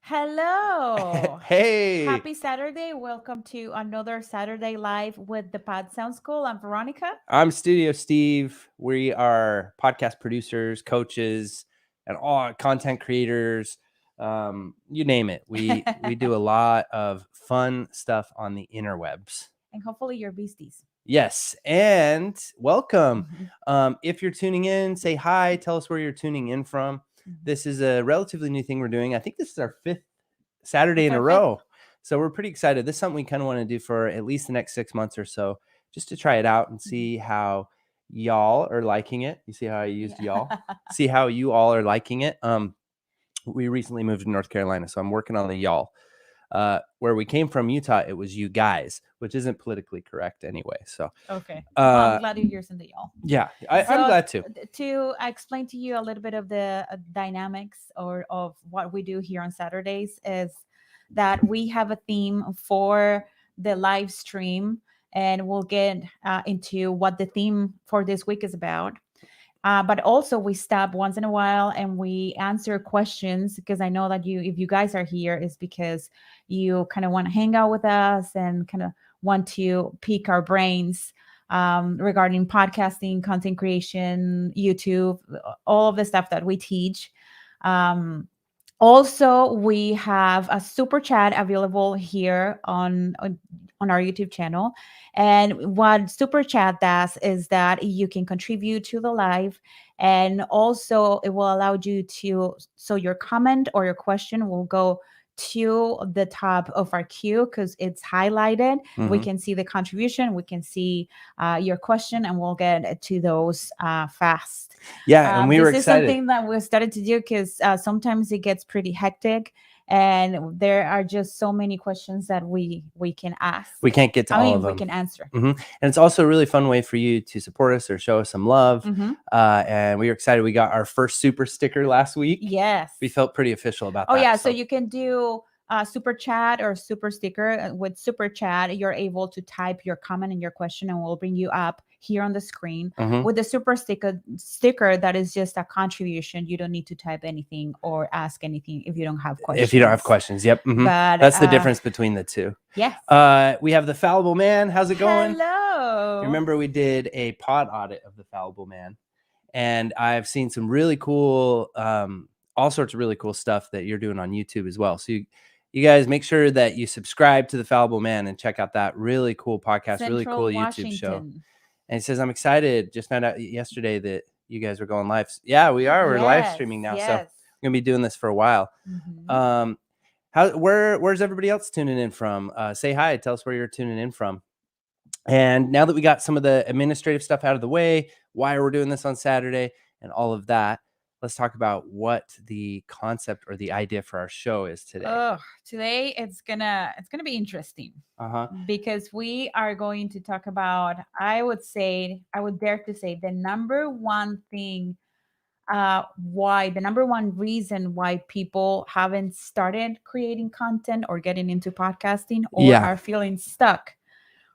Hello. Hey, Happy Saturday. Welcome to another Saturday Live with the Pod Sound School. I'm Veronica. I'm Studio Steve. We are podcast producers, coaches, and all content creators. You name it. We do a And lot of fun stuff on the interwebs. hopefully you're beasties. Yes, and welcome. Mhm, If you're tuning in, say hi. Tell us where you're tuning in from. mhm. This is a relatively new thing we're doing. I think this is our fifth Saturday It's in a our fifth. row. So we're pretty excited. This is something we kind of want to do for at least the next 6 months or so, just to try it out and Mhm. see how y'all are liking it. You see how I used Yeah. y'all? See how you all are liking it. We recently moved to North Carolina, so I'm working on the y'all. Where we came from, Utah, it was you guys, which isn't politically correct anyway. So, Okay. Well, I'm uh, glad you're using the y'all. yeah, I'm So, glad to. to explain to you a little bit of the dynamics or of what we do here on Saturdays is that we have a theme for the live stream, and we'll get into what the theme for this week is about. But also, we stop once in a while and we answer questions because I know that if you guys are here, is because you kind of want to hang out with us and kind of want to pique our brains regarding podcasting, content creation, YouTube, all of the stuff that we teach. Um, Also, we have a super chat available here on our YouTube channel. And what super chat does is that you can contribute to the live, and also it will allow you to, so your comment or your question will go to the top of our queue because it's highlighted. We Mhm. can see the contribution, we can see your question, and we'll get to those fast. Yeah, and we were This is excited. something that we started to do because sometimes it gets pretty hectic, and there are just so many questions that we can ask. We can't get to I all of mean, we them. can answer. And it's also a really fun way for you to support us or show us some love. Hmm. And we were excited. We got our first super sticker last week. Yes. We felt pretty official about Oh that. yeah, so you can do super chat or super sticker. With super chat, you're able to type your comment and your question, and we'll bring you up here on the screen. Mhm. With the super sticker, that is just a contribution. You don't need to type anything or ask anything if you don't have If you don't have questions. questions, yep. But That's the difference between the two. yes. We have the Fallible Man. How's it going? Hello. Remember, we did a pod audit of the Fallible Man, and I've seen some really cool, all sorts of really cool stuff that you're doing on YouTube as well. So you guys make sure that you subscribe to the Fallible Man and check out that really cool podcast, really Central cool YouTube show. Washington. And he says, I'm excited. Just found out yesterday that you guys were going live. Yeah, we are. We're live Yes, streaming now. So yes. I'm going to be doing this for a while. Mhm. Um, where's everybody else tuning in from? Say hi. Tell us where you're tuning in from. And now that we got some of the administrative stuff out of the way, why we're doing this on Saturday and all of that, let's talk about what the concept or the idea for our show is today. Oh, today it's gonna be interesting Uh-huh. because we are going to talk about, I would dare to say, the number one thing, why the number one reason why people haven't started creating content or getting into podcasting or Yeah. are feeling stuck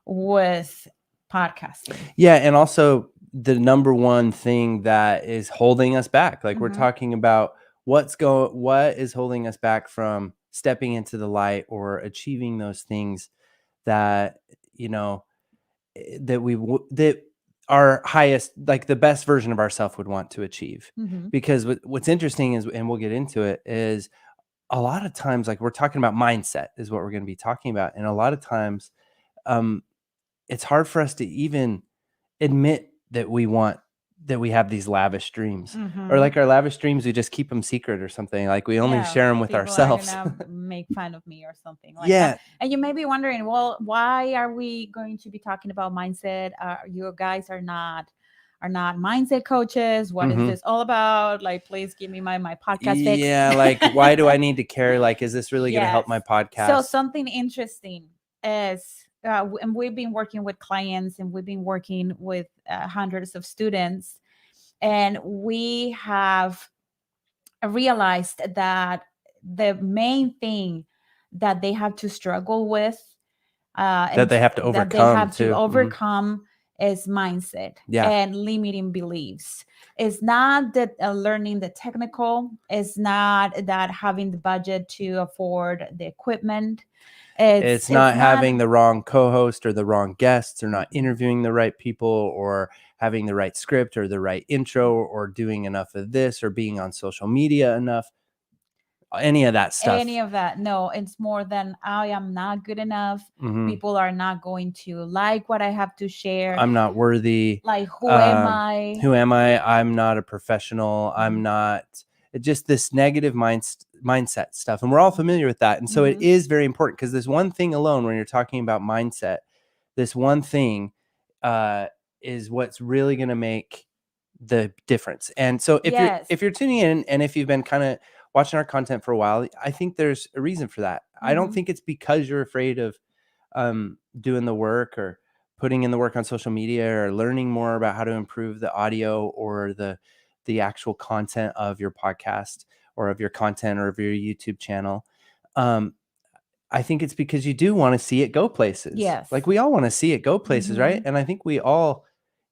with podcasting. Yeah, and also the number one thing that is holding us back. Like we're Mhm. talking about what is holding us back from stepping into the light or achieving those things that you know that our highest, like the best version of ourselves would want to achieve. Mhm. Because what's interesting is, and we'll get into it, is a lot of times, like we're talking about mindset is what we're going to be talking about. And a lot of times, um, it's hard for us to even admit that we have these lavish dreams, or Mhm. like our lavish dreams, we just keep them secret or something. Like we only Yeah, share them with people are ourselves. gonna make fun of me or something like that. Yeah. And you may be wondering, well, why are we going to be talking about mindset? You guys are not mindset coaches. What is Hmm. this all about? Like, please give me my podcast fix. Yeah. Like, why do I need to care? Like, is this really going to help Yes. my So podcast? something interesting is, and we've been working with clients and we've been working with hundreds of students, and we have realized that the main thing that they have to struggle with, That and they have to that they overcome have to too. overcome is mindset Yeah. and limiting beliefs. It's not that learning the technical, it's not that having the budget to afford the equipment. It's It's not not having the wrong co-host or the wrong guests, or not interviewing the right people, or having the right script or the right intro, or doing enough of this, or being on social media enough. Any of that stuff. any of that. No, it's more than I am not good enough. Mhm. People are not going to like what I have to share. I'm not worthy. Like, who am I? Who am I? I'm not a professional. I'm Mhm. not. Just this negative mindset stuff, and we're all familiar with that. And so it Mhm. is very important, because this one thing alone, when you're talking about mindset, this one thing is what's really going to make the difference. And so Yes. if you're tuning in, and if you've been kind of watching our content for a while, I think there's a reason for that. I don't Mhm. think it's because you're afraid of doing the work, or putting in the work on social media, or learning more about how to improve the audio or the actual content of your podcast, or of your content, or of your YouTube channel. I think it's because you do want to see it go places. Yes. Like, we all want to see it go places, right? Mhm. And I think we all,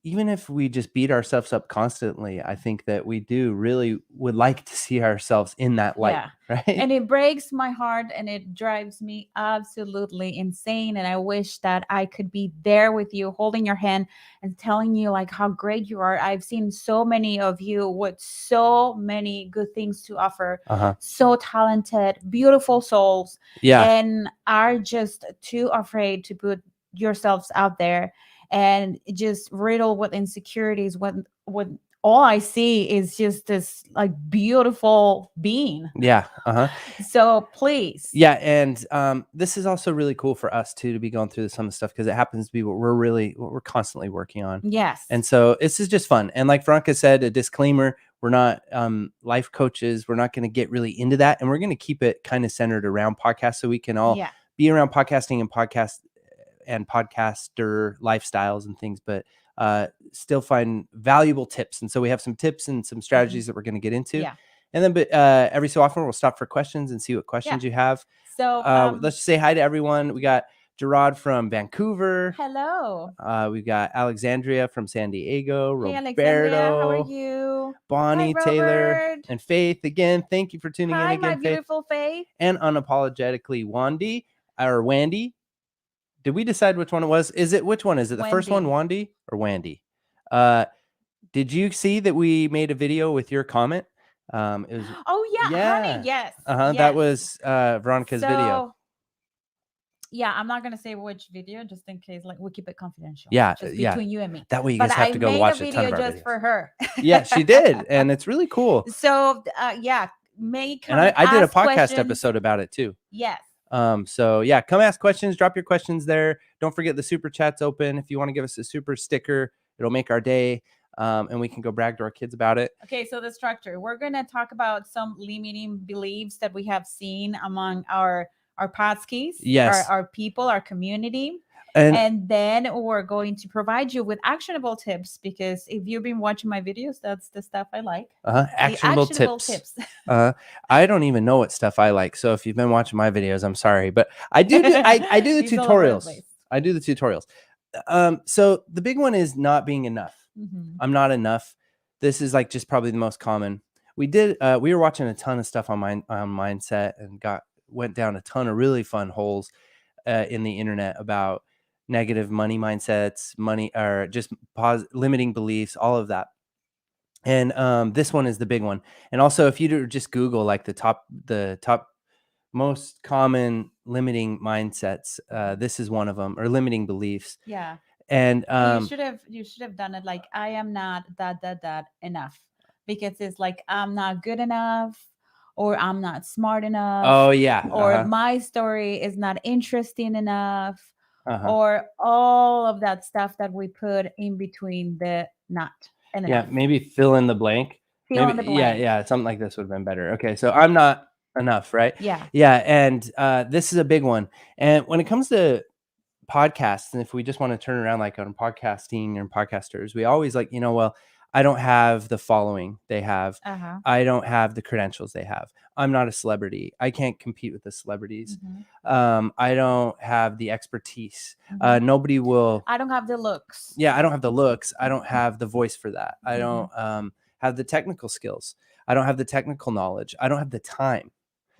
even if we just beat ourselves up constantly, I think that we do really would like to see ourselves in that light, Yeah. right? And it breaks my heart and it drives me absolutely insane. And I wish that I could be there with you, holding your hand and telling you like how great you are. I've seen so many of you with so many good things to offer, Uh-huh. so talented, beautiful souls, Yeah. and are just too afraid to put yourselves out there, and just riddled with insecurities when all I see is just this like beautiful being. Yeah. Uh-huh. So please. Yeah, and this is also really cool for us too, to be going through some stuff, because it happens to be what we're constantly working on. Yes. And so this is just fun. And like Veronica said, a disclaimer: we're not life coaches. We're not going to get really into that, and we're going to keep it kind of centered around podcasts, so we can all Yeah. be around podcasting and podcaster lifestyles and things, but still find valuable tips. And so we have some tips and some strategies that we're going to get into. Yeah. And then, but every so often we'll stop for questions and see what questions you have. So Let's just say hi to everyone. We got Gerard from Vancouver. hello. We've got Alexandria from San Diego. Hey Roberto, Alexandria, how are you? Bonnie, Hi, Taylor, Robert. and Faith. Again, thank you for tuning in Hi, again, my Faith. beautiful Faith. And unapologetically Wandy, or Wandy. Did we decide which one it was? Which one is it? The first one, Wandy or Wandy? Did you see that we made a video with your comment? It was, oh yeah, honey, yes. Yes. That was Veronica's video. Yeah, I'm not gonna say which video, just in case, like, we keep it confidential. Yeah, just yeah. between you and me. That way you But guys have I to go made watch a a ton video of our just videos. for her. Yeah, she did, and it's really cool. So yeah, make and I did a podcast questions. episode about it too. Yes. So yeah, come ask questions, drop your questions there. Don't forget the super chat's open. If you want to give us a super sticker, it'll make our day. And we can go brag to our kids about it. Okay, so the structure. We're gonna talk about some limiting beliefs that we have seen among our podskis, Yes. our people, our community. And then we're going to provide you with actionable tips, because if you've been watching my videos, that's the stuff I like. Actionable tips. I don't even know what stuff I like. So if you've been watching my videos, I'm sorry, but I do the tutorials. I do the tutorials. So the big one is not being enough. Mm-hmm. I'm not enough. This is like just probably the most common. We were watching a ton of stuff on mindset, and went down a ton of really fun holes in the internet about negative money mindsets, or just limiting beliefs, all of that. And this one is the big one. And also, if you just Google like the top most common limiting mindsets, this is one of them, or limiting beliefs. Yeah. And you should have done it like, I am not that enough, because it's like, I'm not good enough, or I'm not smart enough. Oh yeah. Or my story is not interesting enough. Or all of that stuff that we put in between the not and enough. Yeah, maybe fill in the blank. Fill in the blank. Yeah, something like this would have been better. Okay, so I'm not enough, right? Yeah. Yeah, and this is a big one. And when it comes to podcasts, and if we just want to turn around like on podcasting and podcasters, we always like, well, I don't have the following they have. Uh-huh. I don't have the credentials they have. I'm not a celebrity. I can't compete with the celebrities. I don't have the expertise. Nobody will. I don't have the looks. Yeah, I don't have the looks. I don't have the voice for that. I don't have the technical skills. I don't have the technical knowledge. I don't have the time.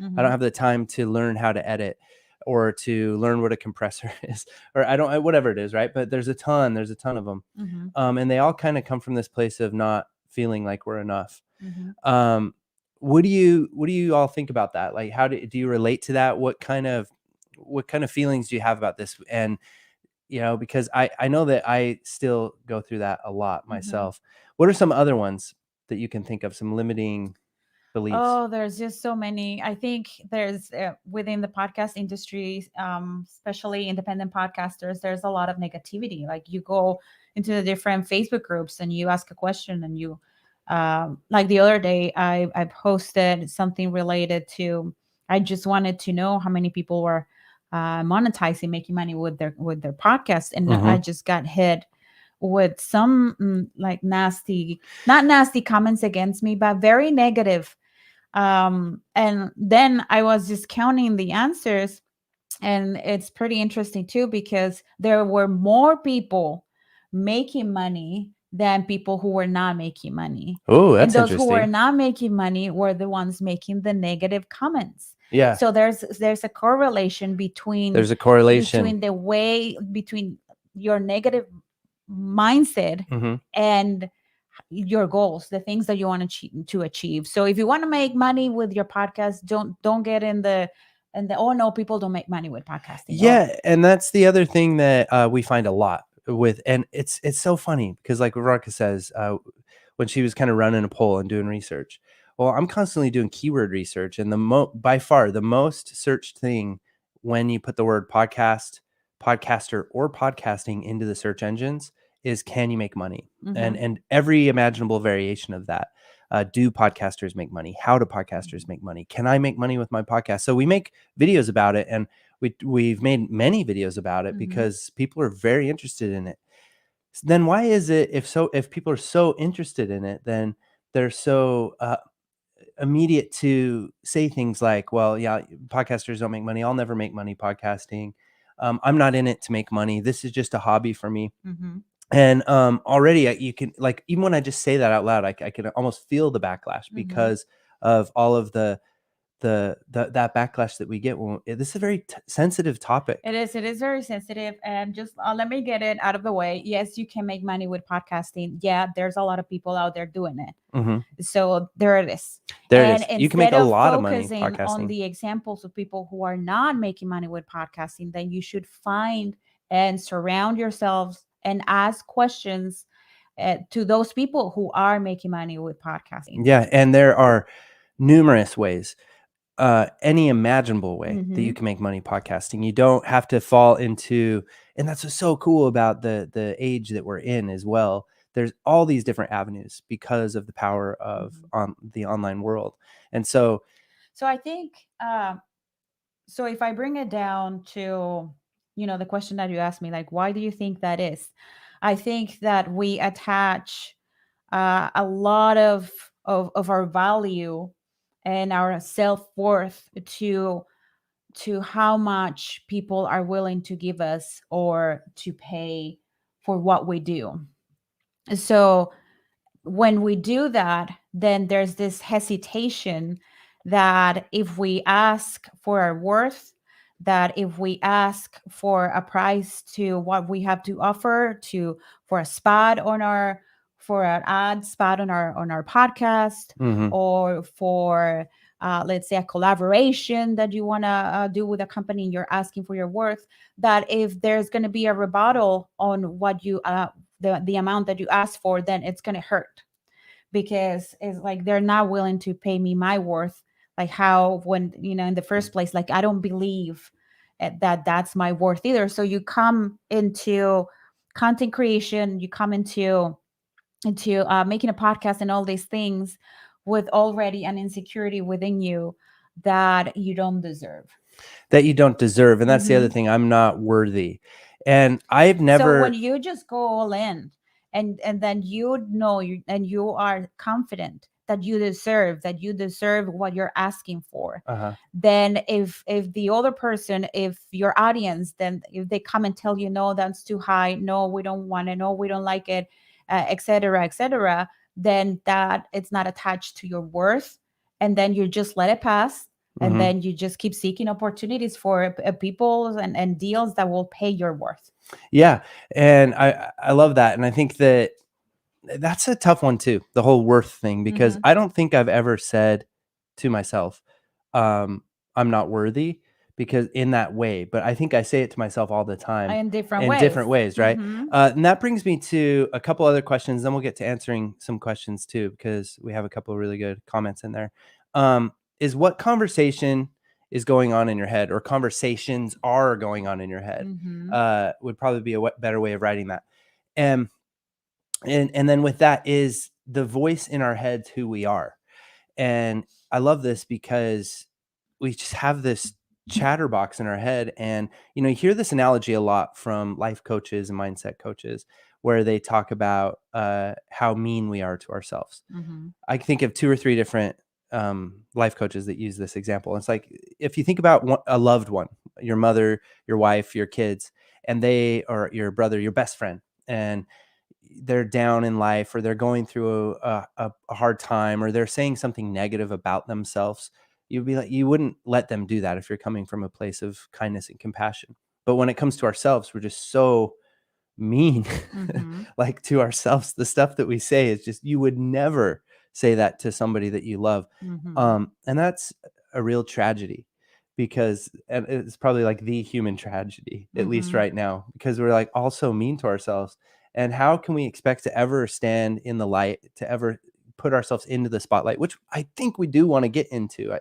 I don't have the time to learn how to edit or to learn what a compressor is, or I don't, whatever it is, right? But there's a ton of them. And they all kind of come from this place of not feeling like we're enough. What do you all think about that? Like, how do you relate to that? What kind of feelings do you have about this? And, because I know that I still go through that a lot myself. What are some other ones that you can think of, some limiting beliefs? Oh, there's just so many. I think there's within the podcast industry, especially independent podcasters, there's a lot of negativity. Like you go into the different Facebook groups and you ask a question, and you, like the other day, I posted something related to. I just wanted to know how many people were monetizing, making money with their podcast, and I just got hit with some like not nasty comments against me, but very negative. And then I was just counting the answers, and it's pretty interesting too, because there were more people making money than people who were not making money. Oh, that's and those interesting. who were not making money were the ones making the negative comments. Yeah. So there's a correlation between There's a correlation between your negative mindset and your goals, the things that you want to achieve. So if you want to make money with your podcast, don't get in the oh no, people don't make money with podcasting. Yeah, and that's the other thing that we find a lot with, and it's so funny because, like Veronica says, when she was kind of running a poll and doing research, well, I'm constantly doing keyword research, and by far the most searched thing when you put the word podcast, podcaster, or podcasting into the search engines is, can you make money? And every imaginable variation of that. Do podcasters make money? How do podcasters make money? Can I make money with my podcast? So we make videos about it, and we've made many videos about it because people are very interested in it. So then why is it, if people are so interested in it, then they're so immediate to say things like, well, yeah, podcasters don't make money. I'll never make money podcasting. I'm not in it to make money. This is just a hobby for me. And already you can, like, even when I just say that out loud, I can almost feel the backlash because of all of that backlash that we get. This is a very sensitive topic. It is very sensitive. And just let me get it out of the way. Yes, you can make money with podcasting. Yeah, there's a lot of people out there doing it. So there it is. You can make a lot of money podcasting. On the examples of people who are not making money with podcasting, then you should find and surround yourselves and ask questions to those people who are making money with podcasting. Yeah, and there are numerous ways, any imaginable way that you can make money podcasting. You don't have to fall into, and that's what's so cool about the age that we're in as well. There's all these different avenues because of the power of the online world. And so I think, so if I bring it down to, the question that you asked me, like, why do you think that is? I think that we attach a lot of our value and our self-worth to how much people are willing to give us or to pay for what we do. So when we do that, then there's this hesitation that if we ask for our worth, that if we ask for a price to what we have to offer, for a spot on our, for an ad spot on our podcast, or for let's say a collaboration that you want to do with a company, and you're asking for your worth, that if there's going to be a rebuttal on what you the amount that you ask for, then it's going to hurt, because it's like they're not willing to pay me my worth. Like, how, when, in the first place, like, I don't believe that that's my worth either. So you come into content creation, you come into making a podcast and all these things with already an insecurity within you that you don't deserve. And that's the other thing. I'm not worthy. And I've never. So when you just go all in and then you know you and you are confident that you deserve what you're asking for, Uh-huh. then if the other person, if your audience, then if they come and tell you, no, that's too high, no, we don't want it, no, we don't like it, etc., etc., then that it's not attached to your worth, and then you just let it pass, and Hmm. then you just keep seeking opportunities for people and deals that will pay your worth. Yeah, and I love that, and I think that that's a tough one too, the whole worth thing, because Mhm. I don't think I've ever said to myself, I'm not worthy, because in that way, but I think I say it to myself all the time In different in ways. different ways, right? Mhm. And that brings me to a couple other questions. Then we'll get to answering some questions too, because we have a couple of really good comments in there. Is what conversation is going on in your head, or conversations are going on in your head? Mhm. Would probably be a better way of writing that. And and then with that, is the voice in our heads who we are? And I love this because we just have this chatterbox in our head. And you hear this analogy a lot from life coaches and mindset coaches, where they talk about how mean we are to ourselves. Mhm. I can think of two or three different life coaches that use this example. It's like, if you think about a loved one, your mother, your wife, your kids, and they, or your brother, your best friend, and they're down in life, or they're going through a hard time, or they're saying something negative about themselves, you'd be like, you wouldn't let them do that if you're coming from a place of kindness and compassion. But when it comes to ourselves, we're just so mean, Mhm. like, to ourselves. The stuff that we say is just, you would never say that to somebody that you love. Mhm. And that's a real tragedy, because, and it's probably like the human tragedy, at least Mhm. right now, because we're like all so mean to ourselves. And how can we expect to ever stand in the light, to ever put ourselves into the spotlight, which I think we do want to get into?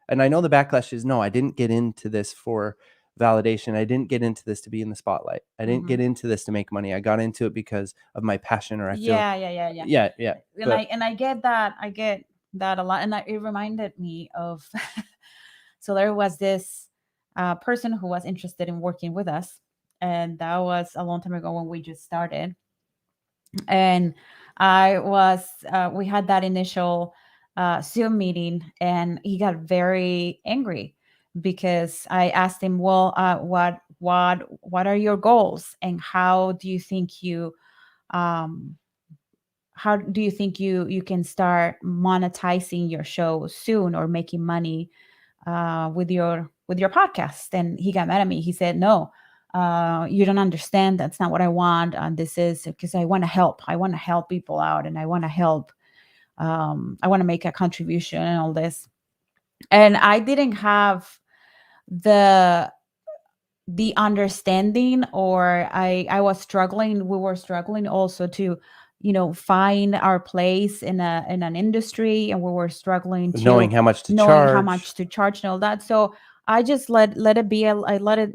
And I know the backlash is, no, I didn't get into this for validation. I didn't get into this to be in the spotlight. I didn't get Mhm. into this to make money. I got into it because of my passion, or I feel, Yeah, yeah, yeah, yeah. yeah, yeah. And But I get that. I get that a lot, and it reminded me of. So there was this person who was interested in working with us, and that was a long time ago when we just started. And we had that initial Zoom meeting, and he got very angry because I asked him, well, what are your goals, and um, how do you think you can start monetizing your show soon, or making money with your podcast? And he got mad at me. He said, no, you don't understand, that's not what I want, and this is because I want to help people out, and I want to make a contribution and all this. And I didn't have the understanding, or I was struggling, we were struggling also to find our place in an industry, and we were struggling to knowing how much to knowing how charge. much to charge and all that. So I just let it be. I let it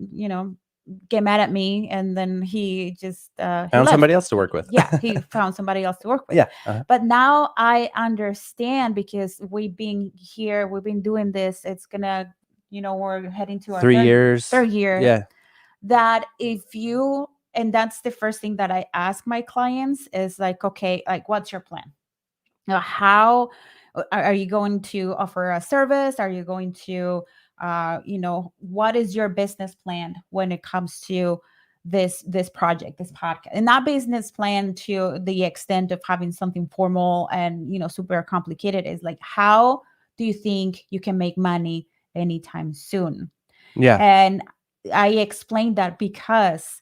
get mad at me, and then he just he Found left. somebody else to work with. Yeah, he found somebody else to work with. Yeah. Uh-huh. But now I understand, because we've been doing this, it's gonna, we're heading to our 3 years. third year, Yeah. that if you and that's the first thing that I ask my clients is like, okay, like, what's your plan? How are you going to offer a service? Are you going to what is your business plan when it comes to this project, this podcast? And not business plan to the extent of having something formal and super complicated. Is like, how do you think you can make money anytime soon? Yeah. And I explained that because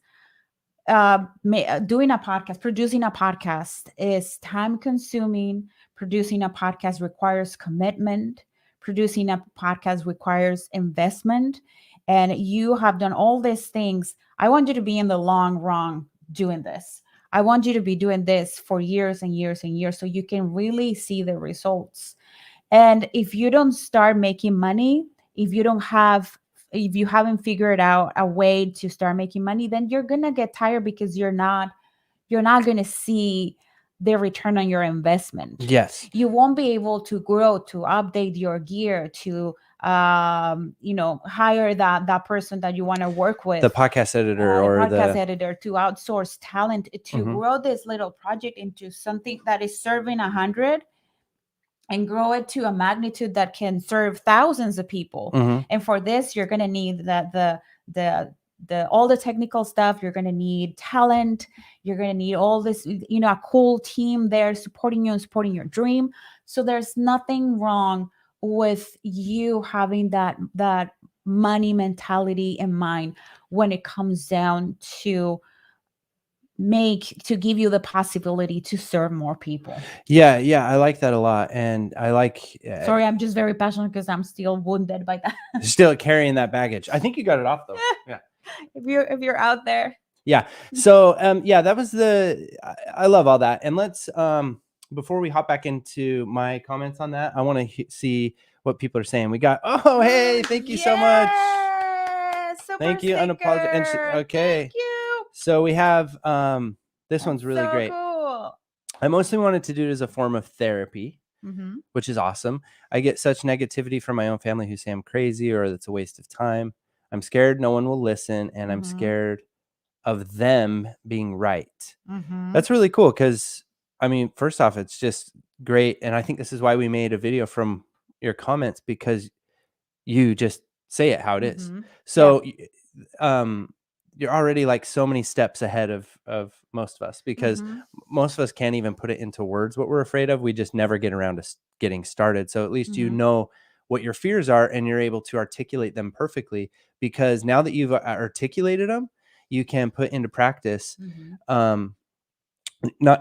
doing a podcast, producing a podcast is time consuming. Producing a podcast requires commitment. Producing a podcast requires investment. And you have done all these things. I want you to be in the long run doing this. I want you to be doing this for years and years and years, so you can really see the results. And if you don't start making money, if you don't have if you haven't figured out a way to start making money, then you're going to get tired, because you're not going to see the return on your investment. Yes. You won't be able to grow, to update your gear, to hire that person that you want to work with, The podcast editor the or podcast the editor, to outsource talent, to Mhm. grow this little project into something that is serving 100 and grow it to a magnitude that can serve thousands of people. Mhm. And for this, you're going to need the all the technical stuff. You're going to need talent. You're going to need all this, a cool team there supporting you and supporting your dream. So there's nothing wrong with you having that money mentality in mind when it comes down to give you the possibility to serve more people. Yeah, I like that a lot, and I like Sorry, I'm just very passionate because I'm still wounded by that. still carrying that baggage. I think you got it off though. Yeah. If you're out there. Yeah. So yeah, that was I love all that. And let's before we hop back into my comments on that, I want to see what people are saying. We got hey, thank you so much. Thank you, unapologetic. Okay. Thank you. So we have this That's one's really so great. Cool. I mostly wanted to do it as a form of therapy, which is awesome. I get such negativity from my own family who say I'm crazy or that's a waste of time. I'm scared no one will listen, and I'm scared of them being right. That's really cool because, I mean, first off, it's just great. And I think this is why we made a video from your comments, because you just say it how it is. So you're already like so many steps ahead of most of us, because most of us can't even put it into words what we're afraid of. We just never get around to getting started. So at least you know what your fears are, and you're able to articulate them perfectly, because now that you've articulated them, you can put into practice, not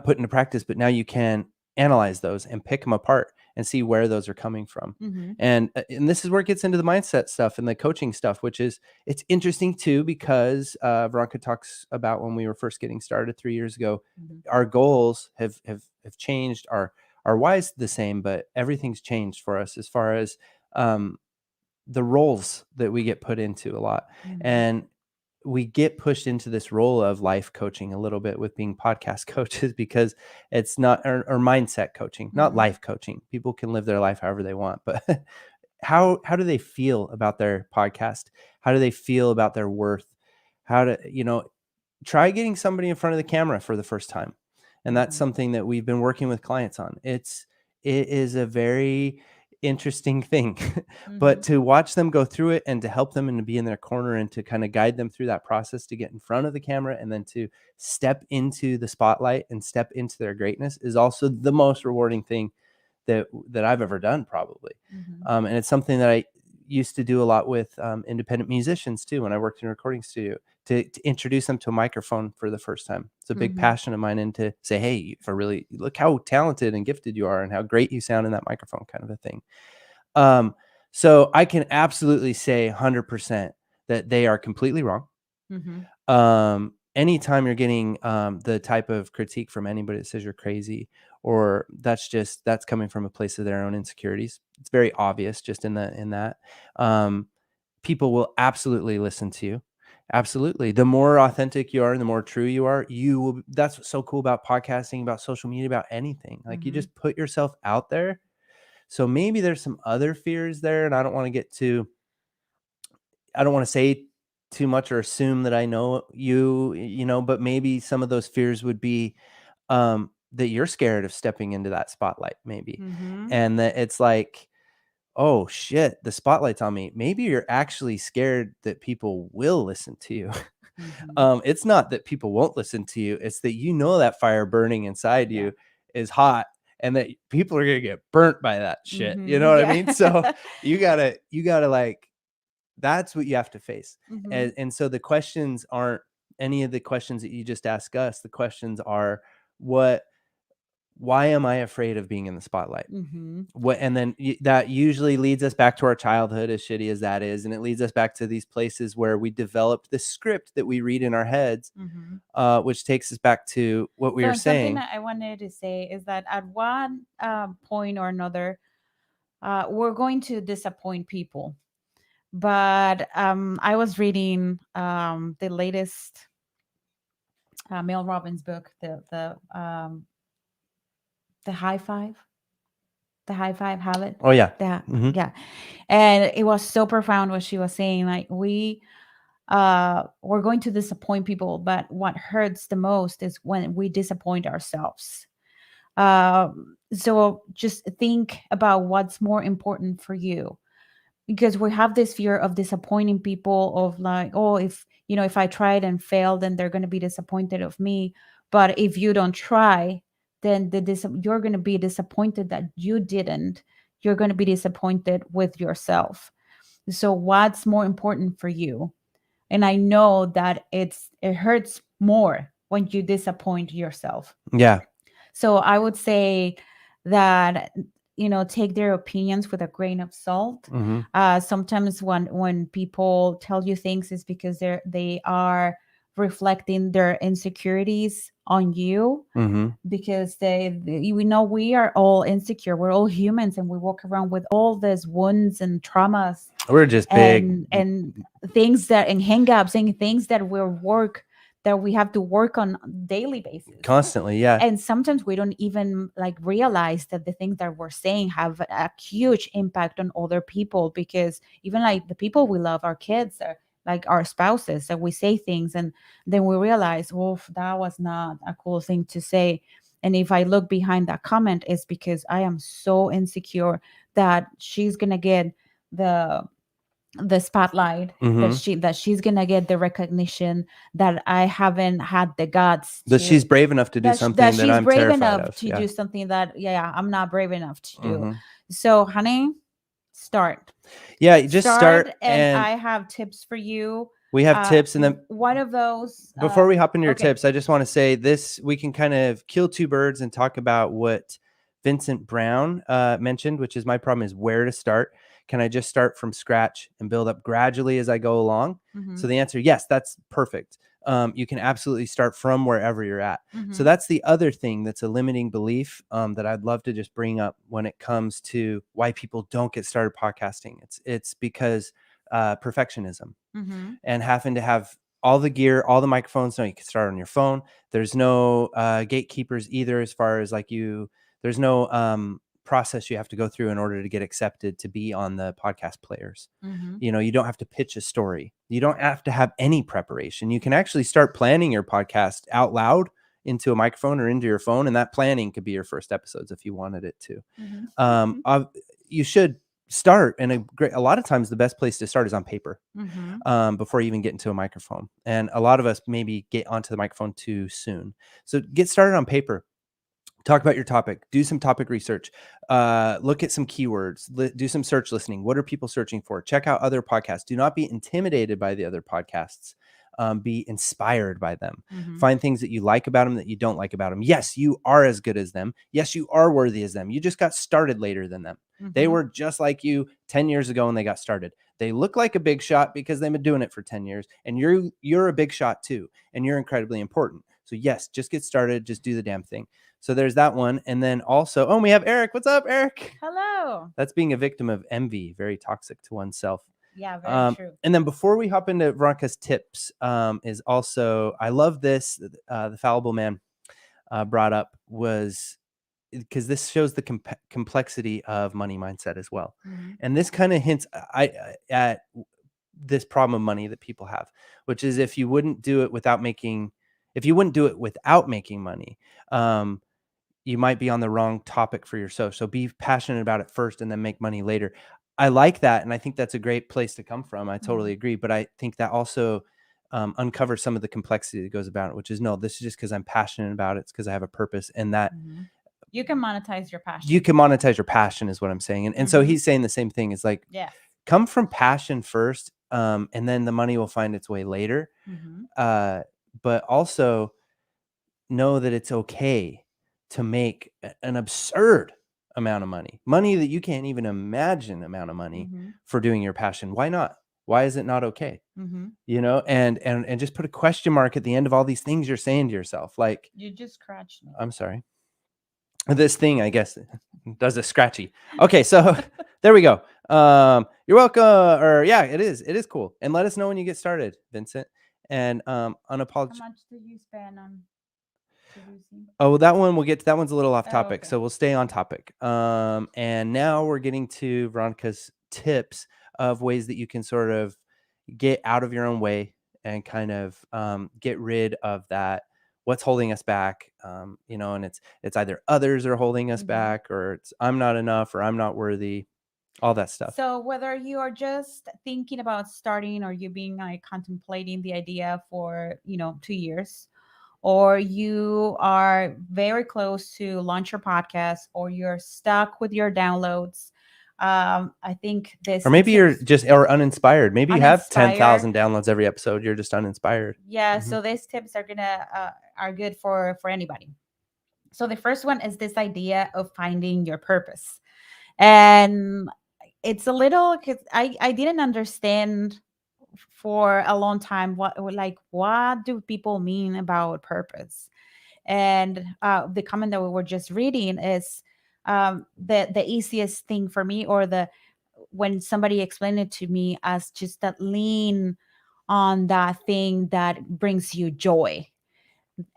put into practice, but now you can analyze those and pick them apart and see where those are coming from. And this is where it gets into the mindset stuff and the coaching stuff, which is, it's interesting too, because Veronica talks about when we were first getting started 3 years ago, our goals have changed, our why's the same, but everything's changed for us as far as the roles that we get put into a lot. And we get pushed into this role of life coaching a little bit with being podcast coaches, because it's not, or mindset coaching, not life coaching. People can live their life however they want, but how do they feel about their podcast? How do they feel about their worth? How to, try getting somebody in front of the camera for the first time. And that's something that we've been working with clients on. It is a very interesting thing, but to watch them go through it and to help them and to be in their corner and to kind of guide them through that process to get in front of the camera and then to step into the spotlight and step into their greatness is also the most rewarding thing that I've ever done, probably. And it's something that I used to do a lot with independent musicians too, when I worked in a recording studio, to introduce them to a microphone for the first time. It's a big passion of mine, and to say, hey, for really, look how talented and gifted you are and how great you sound in that microphone, kind of a thing. So I can absolutely say 100% that they are completely wrong. Anytime you're getting the type of critique from anybody that says you're crazy, or that's coming from a place of their own insecurities, it's very obvious just in that. People will absolutely listen to you. Absolutely. The more authentic you are and the more true you are, that's what's so cool about podcasting, about social media, about anything. Like, you just put yourself out there. So maybe there's some other fears there, and I don't want to say too much or assume that I know but maybe some of those fears would be that you're scared of stepping into that spotlight, maybe. And that it's like, oh shit, the spotlight's on me. Maybe you're actually scared that people will listen to you. It's not that people won't listen to you. It's that that fire burning inside you is hot, and that people are gonna get burnt by that shit. You know what I mean? So you gotta like, that's what you have to face. And so the questions aren't any of the questions that you just ask us. The questions are, why am I afraid of being in the spotlight? And then that usually leads us back to our childhood, as shitty as that is. And it leads us back to these places where we developed the script that we read in our heads, which takes us back to what we were saying. Something I wanted to say is that at one point or another, we're going to disappoint people. But I was reading the latest Mel Robbins book, the the high five, the high five habit. Oh yeah. That Hmm. yeah, and it was so profound what she was saying. Like we're going to disappoint people, but what hurts the most is when we disappoint ourselves. So just think about what's more important for you, because we have this fear of disappointing people, of like, oh, if if I tried and failed, then they're going to be disappointed of me. But if you don't try, then you're going to be disappointed that you didn't. You're going to be disappointed with yourself. So what's more important for you? And I know that it hurts more when you disappoint yourself. Yeah. So I would say that take their opinions with a grain of salt. Hmm. Sometimes when people tell you things, is because they are reflecting their insecurities on you, Hmm. because we know we are all insecure. We're all humans, and we walk around with all these wounds and traumas, We're just big and things that and hangups and things that we have to work on daily basis. constantly. Yeah. And sometimes we don't even like realize that the things that we're saying have a huge impact on other people, because even like the people we love, our kids, are like our spouses, that we say things and then we realize, oh, that was not a cool thing to say. And if I look behind that comment, it's because I am so insecure that she's gonna get the spotlight, that Hmm. she's gonna get the recognition, that I haven't had the guts That she's to, brave enough to do that something that she's I'm brave terrified enough of. to Yeah. do something that, yeah, I'm not brave enough to do. Hmm. So honey, start Yeah. You just start start, and and I have tips for you. we have tips, and then One of those, before we hop into your okay. tips, I just want to say this: we can kind of kill two birds and talk about what Vincent Brown mentioned, which is my problem is where to start. Can I just start from scratch and build up gradually as I go along? Mm-hmm. So the answer, yes, that's perfect. You can absolutely start from wherever you're at. So Mm-hmm. that's the other thing that's a limiting belief that I'd love to just bring up when it comes to why people don't get started podcasting. It's because perfectionism Mm-hmm. and having to have all the gear, all the microphones. No, you can start on your phone. There's no gatekeepers either, as far as like there's no process you have to go through in order to get accepted to be on the podcast players. Mm-hmm. You don't have to pitch a story. You don't have to have any preparation. You can actually start planning your podcast out loud into a microphone or into your phone. And that planning could be your first episodes if you wanted it to. Mm-hmm. You should start. And a lot of times the best place to start is on paper. Mm-hmm. Before you even get into a microphone. And a lot of us maybe get onto the microphone too soon. So get started on paper. Talk about your topic. Do some topic research. Look at some keywords. Do some search listening. What are people searching for? Check out other podcasts. Do not be intimidated by the other podcasts. Be inspired by them. Mm-hmm. Find things that you like about them that you don't like about them. Yes, you are as good as them. Yes, you are worthy as them. You just got started later than them. Mm-hmm. They were just like you 10 years ago when they got started. They look like a big shot because they've been doing it for 10 years. And you're a big shot too. And you're incredibly important. So yes, just get started. Just do the damn thing. So there's that one. And then also, we have Eric. What's up, Eric? Hello. That's being a victim of envy. Very toxic to oneself. Yeah, very true. And then before we hop into Veronica's tips, is also, I love this, the Fallible Man brought up, was because this shows the complexity of money mindset as well. Mm-hmm. And this kind of hints at this problem of money that people have, which is if you wouldn't do it without making money, you might be on the wrong topic for yourself. So be passionate about it first and then make money later. I like that. And I think that's a great place to come from. I totally agree. But I think that also uncovers some of the complexity that goes about it, which is, no, this is just because I'm passionate about it. It's because I have a purpose, and that you can monetize your passion. You can monetize your passion is what I'm saying. And so he's saying the same thing. It's like, come from passion first, and then the money will find its way later. But also know that it's okay to make an absurd amount of money that you can't even imagine amount of money for doing your passion. Why not? Why is it not okay? And just put a question mark at the end of all these things you're saying to yourself. Like, you just scratched me. I'm sorry. This thing, I guess, does a scratchy. Okay, so there we go. You're welcome. Or yeah, it is cool. And let us know when you get started, Vincent. And unapologetic. How much did you spend on? Producing. Oh, that one we'll get to. That one's a little off Oh, topic, okay. so we'll stay on topic. And now we're getting to Veronica's tips of ways that you can sort of get out of your own way and kind of get rid of that. What's holding us back? And it's either others are holding us Mhm. back, or it's I'm not enough, or I'm not worthy. All that stuff. So whether you are just thinking about starting or you being like contemplating the idea for 2 years, or you are very close to launch your podcast, or you're stuck with your downloads, I think Or this maybe you're tips just or uninspired. Maybe you have uninspired. 10,000 downloads every episode. You're just uninspired. Yeah, Mhm. so these tips are good for anybody. So the first one is this idea of finding your purpose. And it's a little, because I didn't understand for a long time what do people mean about purpose. And the comment that we were just reading is the easiest thing for me, or the when somebody explained it to me as just that lean on that thing that brings you joy.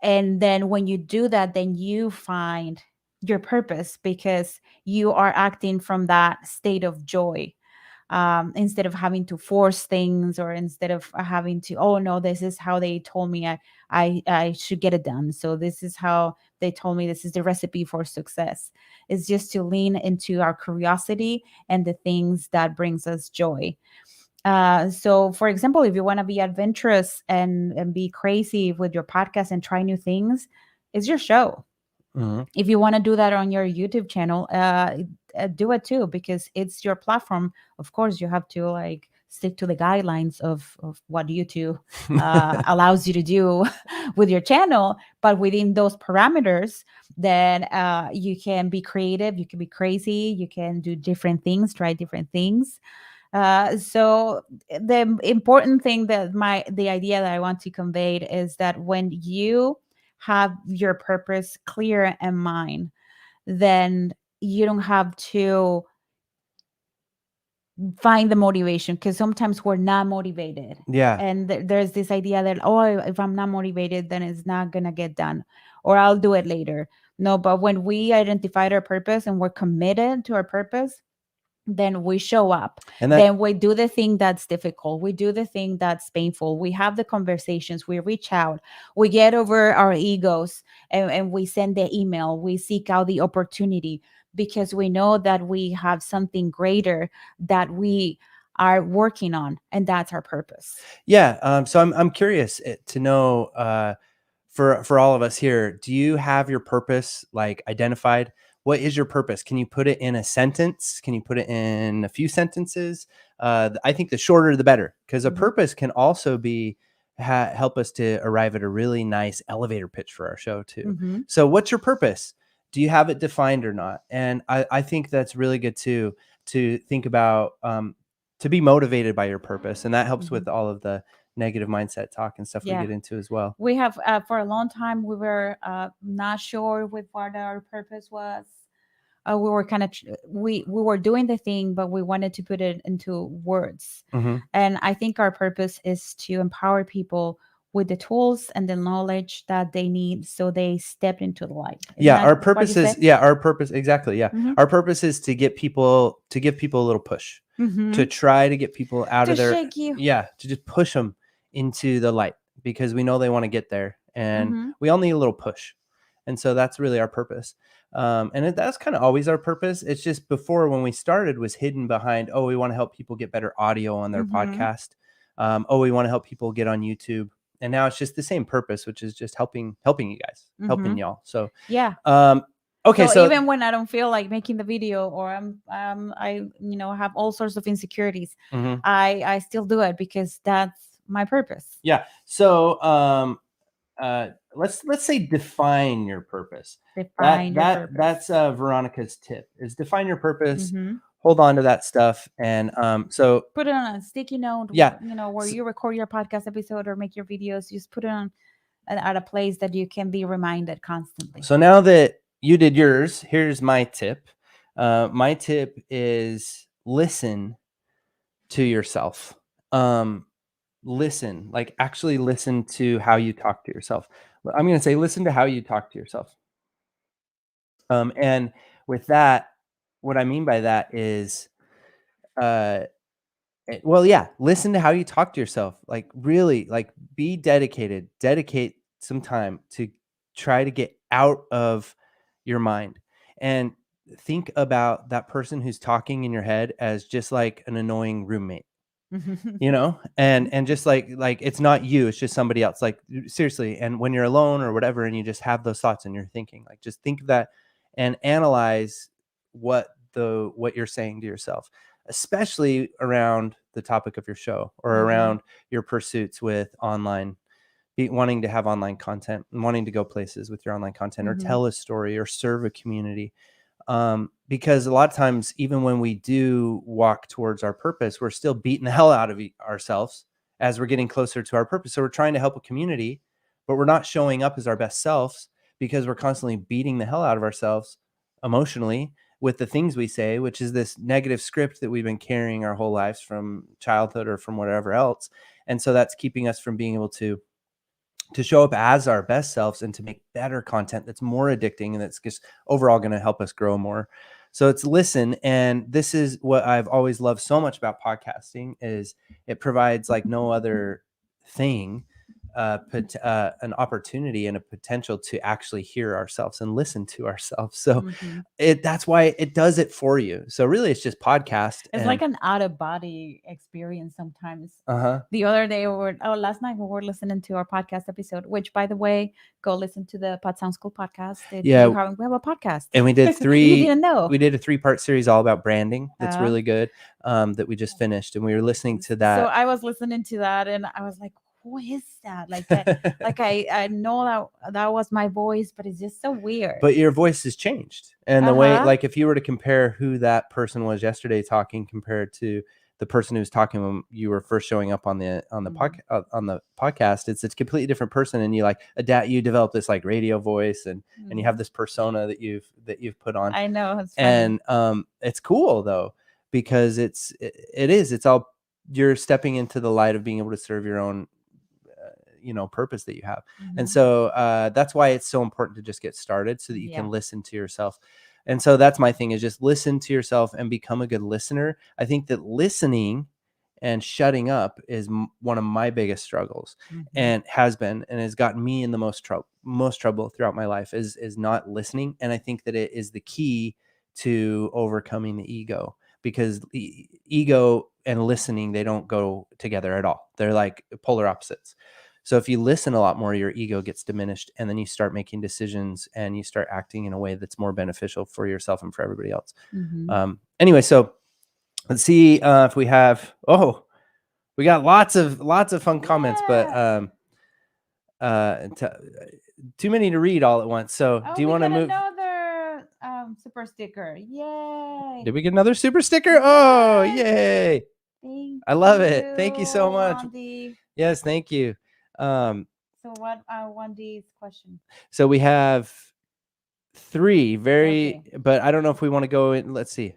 And then when you do that, then you find your purpose, because you are acting from that state of joy, instead of having to force things, or instead of having to, oh no, this is how they told me I should get it done, so this is how they told me this is the recipe for success. It's just to lean into our curiosity and the things that brings us joy. So for example, if you want to be adventurous and be crazy with your podcast and try new things, it's your show. Mhm. If you want to do that on your YouTube channel, do it too, because it's your platform. Of course, you have to like stick to the guidelines of what YouTube allows you to do with your channel. But within those parameters, then you can be creative, you can be crazy, you can do different things, try different things. So the important thing that the idea that I want to convey is that when you have your purpose clear in mind, then you don't have to find the motivation, because sometimes we're not motivated. Yeah. And there's this idea that, oh, if I'm not motivated, then it's not gonna get done, or I'll do it later. No, but when we identified our purpose and we're committed to our purpose, then we show up. And that Then we do the thing that's difficult, we do the thing that's painful, we have the conversations, we reach out, we get over our egos, and we send the email, we seek out the opportunity, because we know that we have something greater that we are working on, and that's our purpose. Yeah. So I'm curious to know for all of us here, do you have your purpose like identified? What is your purpose? Can you put it in a sentence? Can you put it in a few sentences? I think the shorter the better, because a Mhm. purpose can also be help us to arrive at a really nice elevator pitch for our show too. Mhm. So what's your purpose? Do you have it defined or not? And I think that's really good too, to think about, to be motivated by your purpose. And that helps Mhm. with all of the negative mindset talk and stuff we Yeah. get into as well. We have for a long time we were not sure with what our purpose was. We were kind of we were doing the thing, but we wanted to put it into words. Hmm. And I think our purpose is to empower people with the tools and the knowledge that they need, so they step into the light. Isn't Yeah, that our what you purpose is said? our purpose exactly. Yeah, Mm-hmm. our purpose is to give people a little push, Mm-hmm. to try to get people out To of their shake you. to just push them into the light, because we know they want to get there, and Mm-hmm. we all need a little push, and so that's really our purpose. That's kind of always our purpose. It's just before, when we started, was hidden behind, oh, we want to help people get better audio on their Mm-hmm. podcast. Oh, we want to help people get on YouTube. And now it's just the same purpose, which is just helping you guys, Mm-hmm. helping y'all. So Yeah. um, okay, So so even when I don't feel like making the video, or I have all sorts of insecurities, mhm. I still do it, because that's my purpose. Yeah. So let's say define your purpose. Define your That's purpose. Veronica's tip, is define your purpose. Mm-hmm. Hold on to that stuff, and so Put it on a sticky note, yeah. where S- you record your podcast episode or make your videos. Just put it on at a place that you can be reminded constantly. So now that you did yours, here's my tip. My tip is listen to yourself. Listen, like actually listen to how you talk to yourself. I'm going to say, listen to how you talk to yourself. And with that, what I mean by that is, well, yeah, listen to how you talk to yourself. Like really, like be dedicated, dedicate some time to try to get out of your mind and think about that person who's talking in your head as just like an annoying roommate, and just like it's not you, it's just somebody else, like seriously. And when you're alone or whatever and you just have those thoughts and you're thinking, like just think of that and analyze what you're saying to yourself, especially around the topic of your show or around your pursuits with online, wanting to have online content and wanting to go places with your online content or tell a story or serve a community. Because a lot of times, even when we do walk towards our purpose, we're still beating the hell out of ourselves as we're getting closer to our purpose. So we're trying to help a community, but we're not showing up as our best selves because we're constantly beating the hell out of ourselves emotionally with the things we say, which is this negative script that we've been carrying our whole lives from childhood or from whatever else. And so that's keeping us from being able to show up as our best selves and to make better content that's more addicting and that's just overall going to help us grow more. So it's listen. And this is what I've always loved so much about podcasting is it provides like no other thing, an opportunity and a potential to actually hear ourselves and listen to ourselves. So that's why it does it for you. So really it's just podcast. It's like an out of body experience sometimes. Uh-huh. The other day last night we were listening to our podcast episode, which by the way, go listen to the Pod Sound School podcast. Yeah. We have a podcast. And we did You didn't know. We did a 3-part series all about branding. That's really good. That we just finished and we were listening to that. So I was listening to that and I was like, who is that? Like, I know that was my voice, but it's just so weird. But your voice has changed. And the way, like if you were to compare who that person was yesterday talking compared to the person who was talking when you were first showing up on the podcast, it's a completely different person. And you like you develop this like radio voice and you have this persona that you've put on. I know. It's funny. And it's cool though, because it's all, you're stepping into the light of being able to serve your own purpose that you have. And so that's why it's so important to just get started so that you can listen to yourself. And so that's my thing, is just listen to yourself and become a good listener. I think that listening and shutting up is one of my biggest struggles, and has been, and has gotten me in the most trouble throughout my life is not listening. And I think that it is the key to overcoming the ego, because the ego and listening, they don't go together at all. They're like polar opposites. So if you listen a lot more, your ego gets diminished, and then you start making decisions and you start acting in a way that's more beneficial for yourself and for everybody else. Anyway, so let's see if we have, we got lots of fun comments, but too many to read all at once. So do you want to move? Another super sticker. Yay. Did we get another super sticker? Oh, yay. I love it. Thank you so much. Wandy. Yes, thank you. So what Wandy's question? So we have 3 but I don't know if we want to go in. Let's see.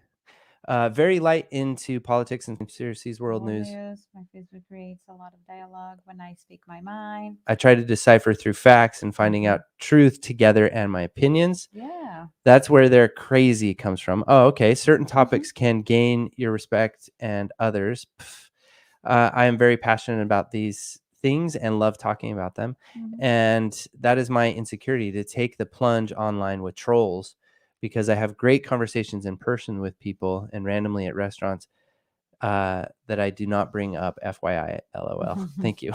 Very light into politics and conspiracies, world news. My Facebook creates a lot of dialogue when I speak my mind. I try to decipher through facts and finding out truth together and my opinions. Yeah. That's where their crazy comes from. Oh, okay. Certain topics can gain your respect and others. I am very passionate about these things and love talking about them. And that is my insecurity, to take the plunge online with trolls, because I have great conversations in person with people and randomly at restaurants that I do not bring up. FYI, LOL. Thank you.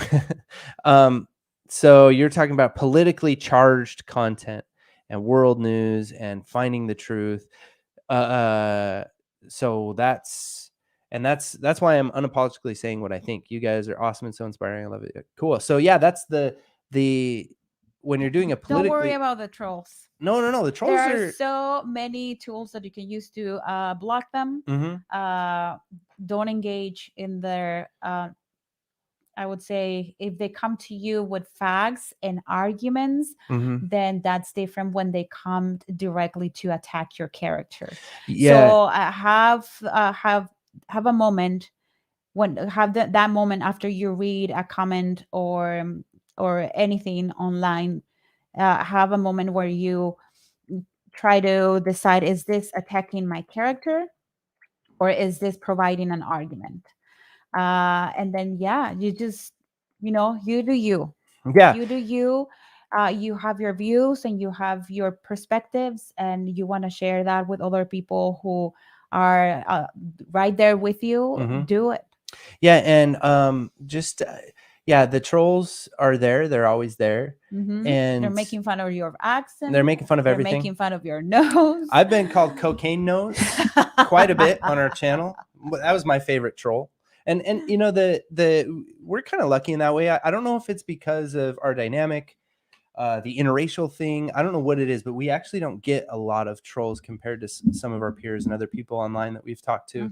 So you're talking about politically charged content and world news and finding the truth. So that's why I'm unapologetically saying what I think. You guys are awesome and so inspiring. I love it. Cool. So yeah, that's the when you're doing a politically. Don't worry about the trolls. No. The trolls there are so many tools that you can use to block them. Don't engage in their. I would say if they come to you with facts and arguments, then that's different when they come directly to attack your character. Yeah. So have a moment that moment after you read a comment or anything online have a moment where you try to decide, is this attacking my character or is this providing an argument? And then, yeah, you just, you do you. Yeah. You do you. You have your views and you have your perspectives, and you want to share that with other people who are right there with you. Mhm. Do it. Yeah, and just yeah, the trolls are there. They're always there, They're and making fun of your accent. they're making fun of They're everything. making fun of your nose. I've been called cocaine nose quite a bit on our channel. That was my favorite troll. And the we're kind of lucky in that way. I don't know if it's because of our dynamic, the interracial thing. I don't know what it is, but we actually don't get a lot of trolls compared to some of our peers and other people online that we've talked to.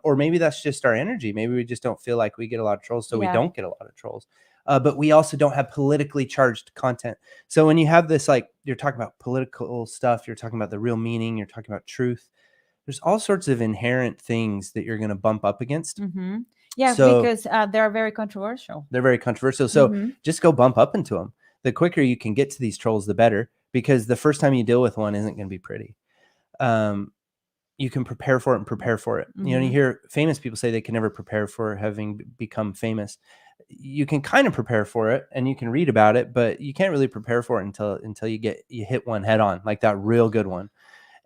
Or maybe that's just our energy. Maybe we just don't feel like we get a lot of trolls, so we don't get a lot of trolls. But we also don't have politically charged content. So when you have this, like, you're talking about political stuff, you're talking about the real meaning, you're talking about truth, there's all sorts of inherent things that you're going to bump up against. Yeah, So because they're very controversial. They're very controversial. So just go bump up into them. The quicker you can get to these trolls, the better, because the first time you deal with one isn't going to be pretty. You can prepare for it and prepare for it. You hear famous people say they can never prepare for having become famous. You can kind of prepare for it and you can read about it, but you can't really prepare for it until you hit one head on, like that real good one.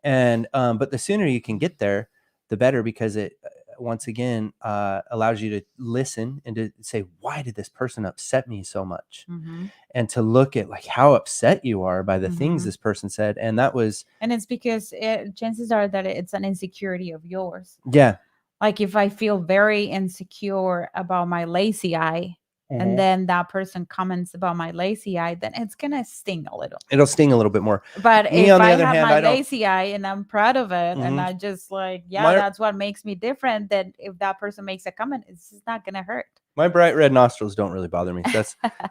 And but the sooner you can get there, the better, because it once again allows you to listen and to say, why did this person upset me so much? And to look at like how upset you are by the things this person said. And it's because chances are that it's an insecurity of yours. Yeah. Like if I feel very insecure about my lazy eye, and then that person comments about my lazy eye, then it's gonna sting a little. It'll sting a little bit more. But if I have my lazy eye and I'm proud of it, and I just like, that's what makes me different, then if that person makes a comment, it's just not gonna hurt. My bright red nostrils don't really bother me. So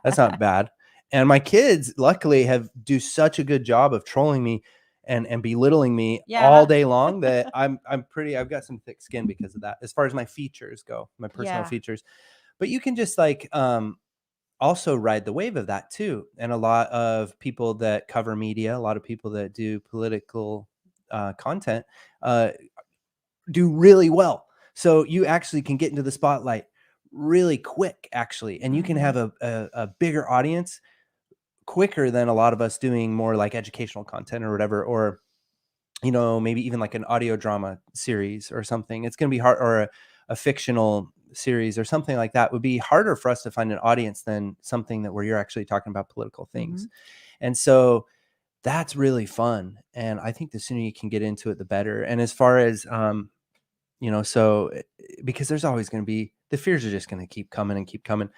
that's not bad. And my kids, luckily, do such a good job of trolling me and belittling me all day long that I've got some thick skin because of that, as far as my features go, my personal features. But you can just like also ride the wave of that too. And a lot of people that cover media, a lot of people that do political content do really well. So you actually can get into the spotlight really quick, actually, and you can have a bigger audience quicker than a lot of us doing more like educational content or whatever, or maybe even like an audio drama series or something. It's going to be hard, or a fictional series or something like that would be harder for us to find an audience than something where you're actually talking about political things. And so that's really fun. And I think the sooner you can get into it, the better. And as far as, so because there's always going to be, the fears are just going to keep coming and keep coming.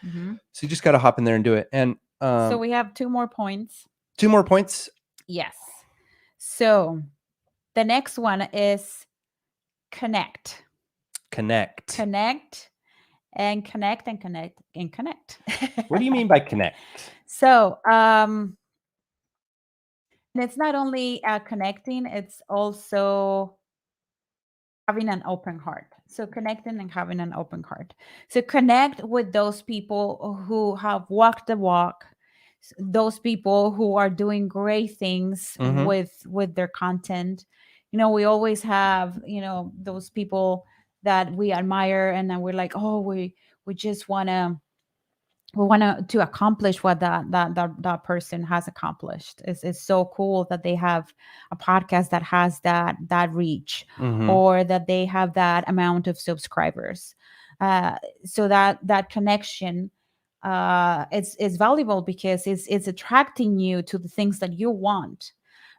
So you just got to hop in there and do it. And so we have 2 more points. 2 more points. Yes. So the next one is connect. Connect. And connect and connect and connect. What do you mean by connect? So it's not only connecting, it's also having an open heart. So connecting and having an open heart. So connect with those people who have walked the walk, those people who are doing great things with their content. We always have, those people that we admire, and then we're like, oh, we just want to accomplish what that person has accomplished. It's so cool that they have a podcast that has that reach, or that they have that amount of subscribers. So that connection is valuable, because it's attracting you to the things that you want.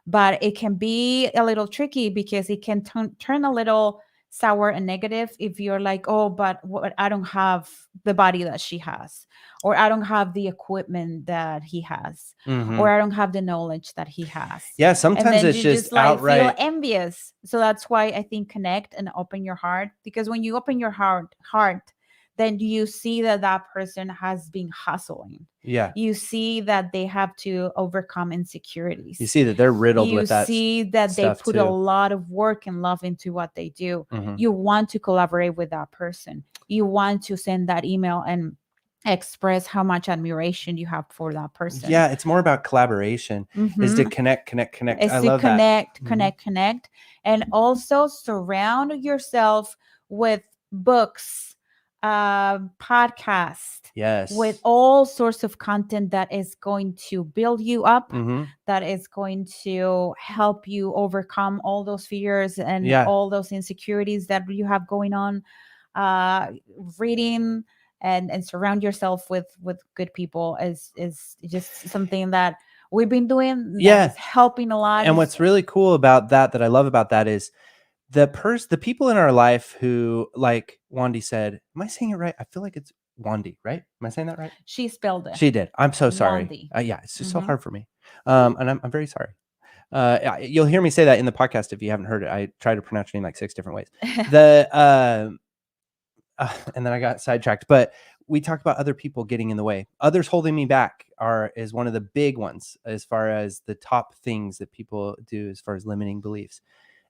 But it can be a little tricky, because it can turn a little sour and negative if you're like, oh, but I don't have the body that she has, or I don't have the equipment that he has, or I don't have the knowledge that he has. Yeah, sometimes it's just like outright feel envious. So that's why I think connect and open your heart, because when you open your heart, then you see that person has been hustling. Yeah. You see that they have to overcome insecurities. You see that they're riddled with that. You see that they put too. a lot of work and love into what they do. You want to collaborate with that person. You want to send that email and express how much admiration you have for that person. Yeah, it's more about collaboration, is to Mm-hmm. connect. Is I to love that. connect, Mhm. connect, and also surround yourself with books, podcast, with Yes. all sorts of content that is going to build you up, Hmm. that is going to help you overcome all those fears and Yeah. all those insecurities that you have going on. uh Reading and surround yourself with good people is just something that we've been doing that Yeah. is helping a lot. And what's really cool about that I love about that is the people in our life who, like Wandy said, am I saying it right? I feel like it's Wandy, right? Am I saying that right? She spelled it She did. I'm so sorry. Wandy. Yeah, it's just so Mm-hmm. hard for me. And I'm very sorry. You'll hear me say that in the podcast if you haven't heard it. I try to pronounce your name like 6 different ways. The and then I got sidetracked. But we talked about other people getting in the way. Others holding me back is one of the big ones as far as the top things that people do as far as limiting beliefs.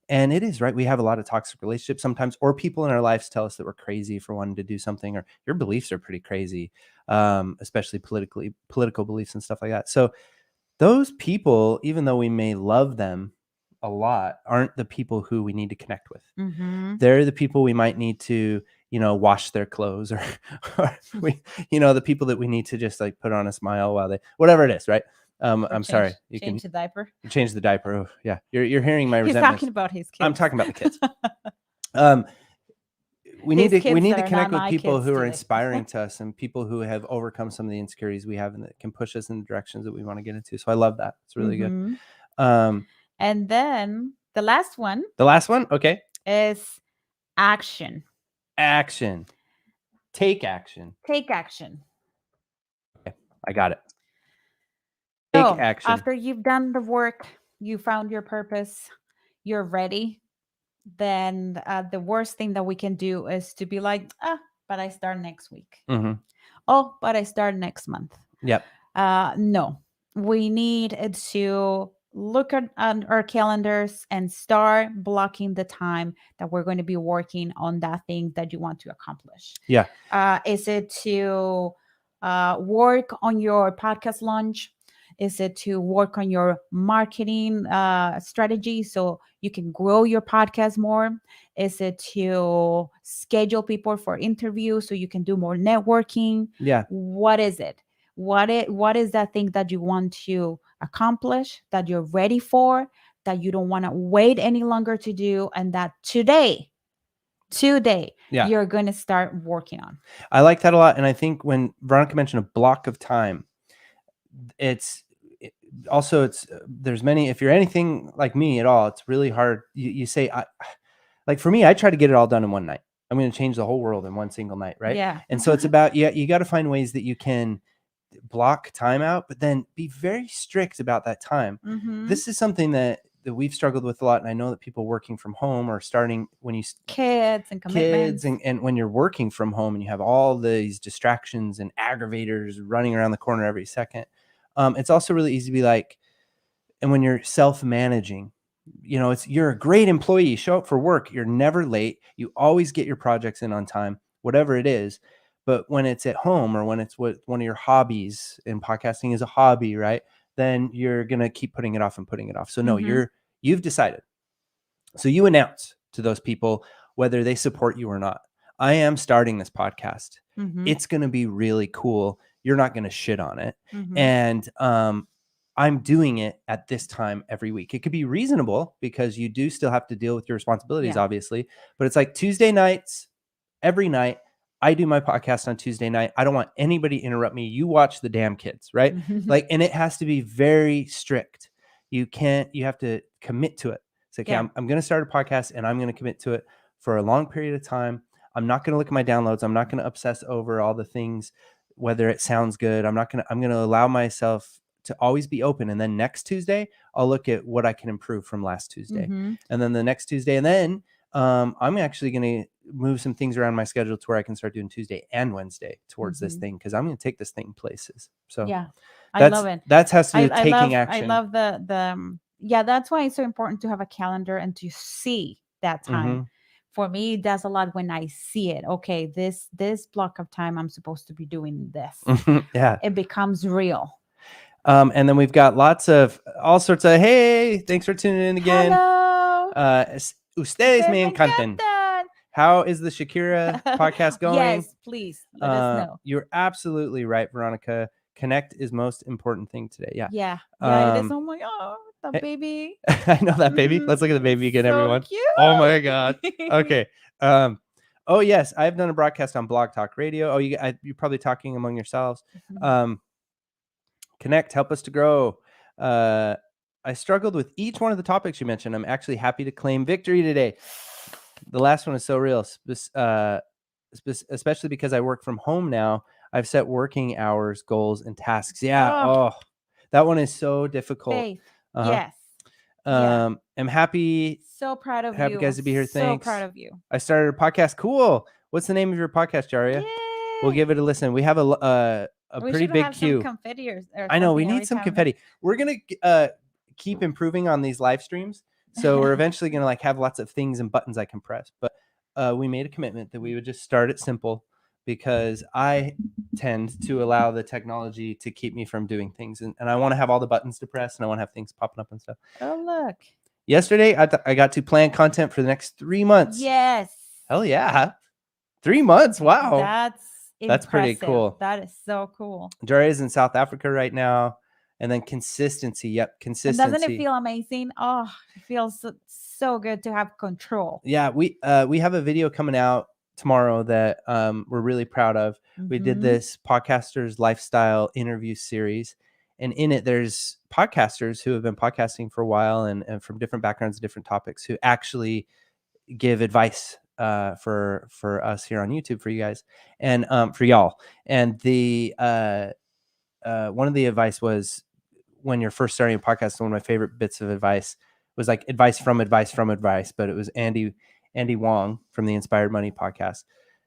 And it is, right. We have a lot of toxic relationships sometimes, or people in our lives tell us that we're crazy for wanting to do something, or your beliefs are pretty crazy, especially political beliefs and stuff like that. So those people, even though we may love them a lot, aren't the people who we need to connect with. Mm-hmm. They're the people we might need to, wash their clothes, or the people that we need to just like put on a smile while they, whatever it is, right? Or I'm sorry. You change can the diaper. change the diaper. Oh, yeah. You're hearing my He's resentment. talking about his kids. I'm talking about the kids. We need His to kids that are connect not with my people kids who are today. inspiring to us, and people who have overcome some of the insecurities we have and that can push us in the directions that we want to get into. So I love that. It's really good. Mhm. Um, And then the last one the last one, okay. is action. Action. Take action. Take action. Okay, I got it. Take So action. after you've done the work, you found your purpose, you're ready, then the worst thing that we can do is to be like, but I start next week. Mm-hmm. Oh, but I start next month. Yep. No, we need to look at our calendars and start blocking the time that we're going to be working on that thing that you want to accomplish. Yeah. Is it to work on your podcast launch? Is it to work on your marketing strategy so you can grow your podcast more? Is it to schedule people for interviews so you can do more networking? Yeah. What is it? What is that thing that you want to accomplish, that you're ready for, that you don't want to wait any longer to do, and that today Yeah. you're going to start working on? I like that a lot. And I think when Veronica mentioned a block of time, there's many, if you're anything like me at all, it's really hard. You say, like for me, I try to get it all done in one night. I'm going to change the whole world in one single night. Right. Yeah. And so it's about, you got to find ways that you can block time out, but then be very strict about that time. Mm-hmm. This is something that we've struggled with a lot. And I know that people working from home or starting when you Kids and commitments. and when you're working from home and you have all these distractions and aggravators running around the corner every second. It's also really easy to be like, and when you're self-managing, you're a great employee, you show up for work, you're never late, you always get your projects in on time, whatever it is. But when it's at home, or when it's one of your hobbies, and podcasting is a hobby, right? Then you're going to keep putting it off and putting it off. So no, Mm-hmm. you've decided. So you announce to those people, whether they support you or not, I am starting this podcast. Mm-hmm. It's going to be really cool. You're not going to shit on it. Mm-hmm. And I'm doing it at this time every week. It could be reasonable because you do still have to deal with your responsibilities, obviously. But it's like Tuesday nights, every night. I do my podcast on Tuesday night. I don't want anybody to interrupt me. You watch the damn kids, right? Like, and it has to be very strict. You have to commit to it. It's like, I'm going to start a podcast and I'm going to commit to it for a long period of time. I'm not going to look at my downloads. I'm not going to obsess over all the things, whether it sounds good. I'm going to allow myself to always be open. And then next Tuesday, I'll look at what I can improve from last Tuesday. Mm-hmm. And then the next Tuesday. And then I'm actually going to move some things around my schedule to where I can start doing Tuesday and Wednesday towards this thing, because I'm going to take this thing places. So yeah, I love it. That has to do with taking action. action. I love the yeah, that's why it's so important to have a calendar and to see that time. for me, that's a lot when I see it. Okay, this block of time I'm supposed to be doing this. Yeah. It becomes real. And then we've got lots of all sorts of, hey, thanks for tuning in again. Hello. Ustedes me Me encantan. encantan. How is the Shakira podcast going? Yes, please let us know. You're absolutely right, Veronica. Connect is most important thing today. Yeah. Yeah, it is. Um, Oh my god, the hey- baby. I know that baby. Let's look at the baby again, So everyone. cute. Oh my God. Okay. Oh yes, I've done a broadcast on Blog Talk Radio. Oh, you're probably talking among yourselves. Mhm. Connect, help us to grow. I struggled with each one of the topics you mentioned. I'm actually happy to claim victory today. The last one is so real, especially because I work from home now. I've set working hours, goals, and tasks. Yeah. Oh, that one is so difficult. Faith. Uh-huh. Yes. Yeah. I'm happy. So proud of Happy you. guys to be here. So Thanks. proud of you. I started a podcast. Cool. What's the name of your podcast, Jaria? We'll give it a listen. We have a We pretty should big have queue. some confetti or I know we something every need some time. confetti. We're gonna keep improving on these live streams, so we're eventually gonna like have lots of things and buttons I can press. But we made a commitment that we would just start it simple, because I tend to allow the technology to keep me from doing things, and I want to have all the buttons to press, and I want to have things popping up and stuff. Oh look! Yesterday, I got to plan content for the next 3 months. Yes. Hell yeah, 3 months! Wow, that's pretty impressive. cool. That is so cool. Jaria is in South Africa right now. And then consistency. Yep, consistency. And doesn't it feel amazing? Oh, it feels so good to have control. Yeah, we have a video coming out tomorrow that we're really proud of. We did this podcasters lifestyle interview series, and in it there's podcasters who have been podcasting for a while and from different backgrounds, different topics, who actually give advice for us here on YouTube, for you guys, and for y'all. And the one of the advice was, when you're first starting a podcast, one of my favorite bits of advice was like advice from advice, but it was Andy Wong from the Inspired Money podcast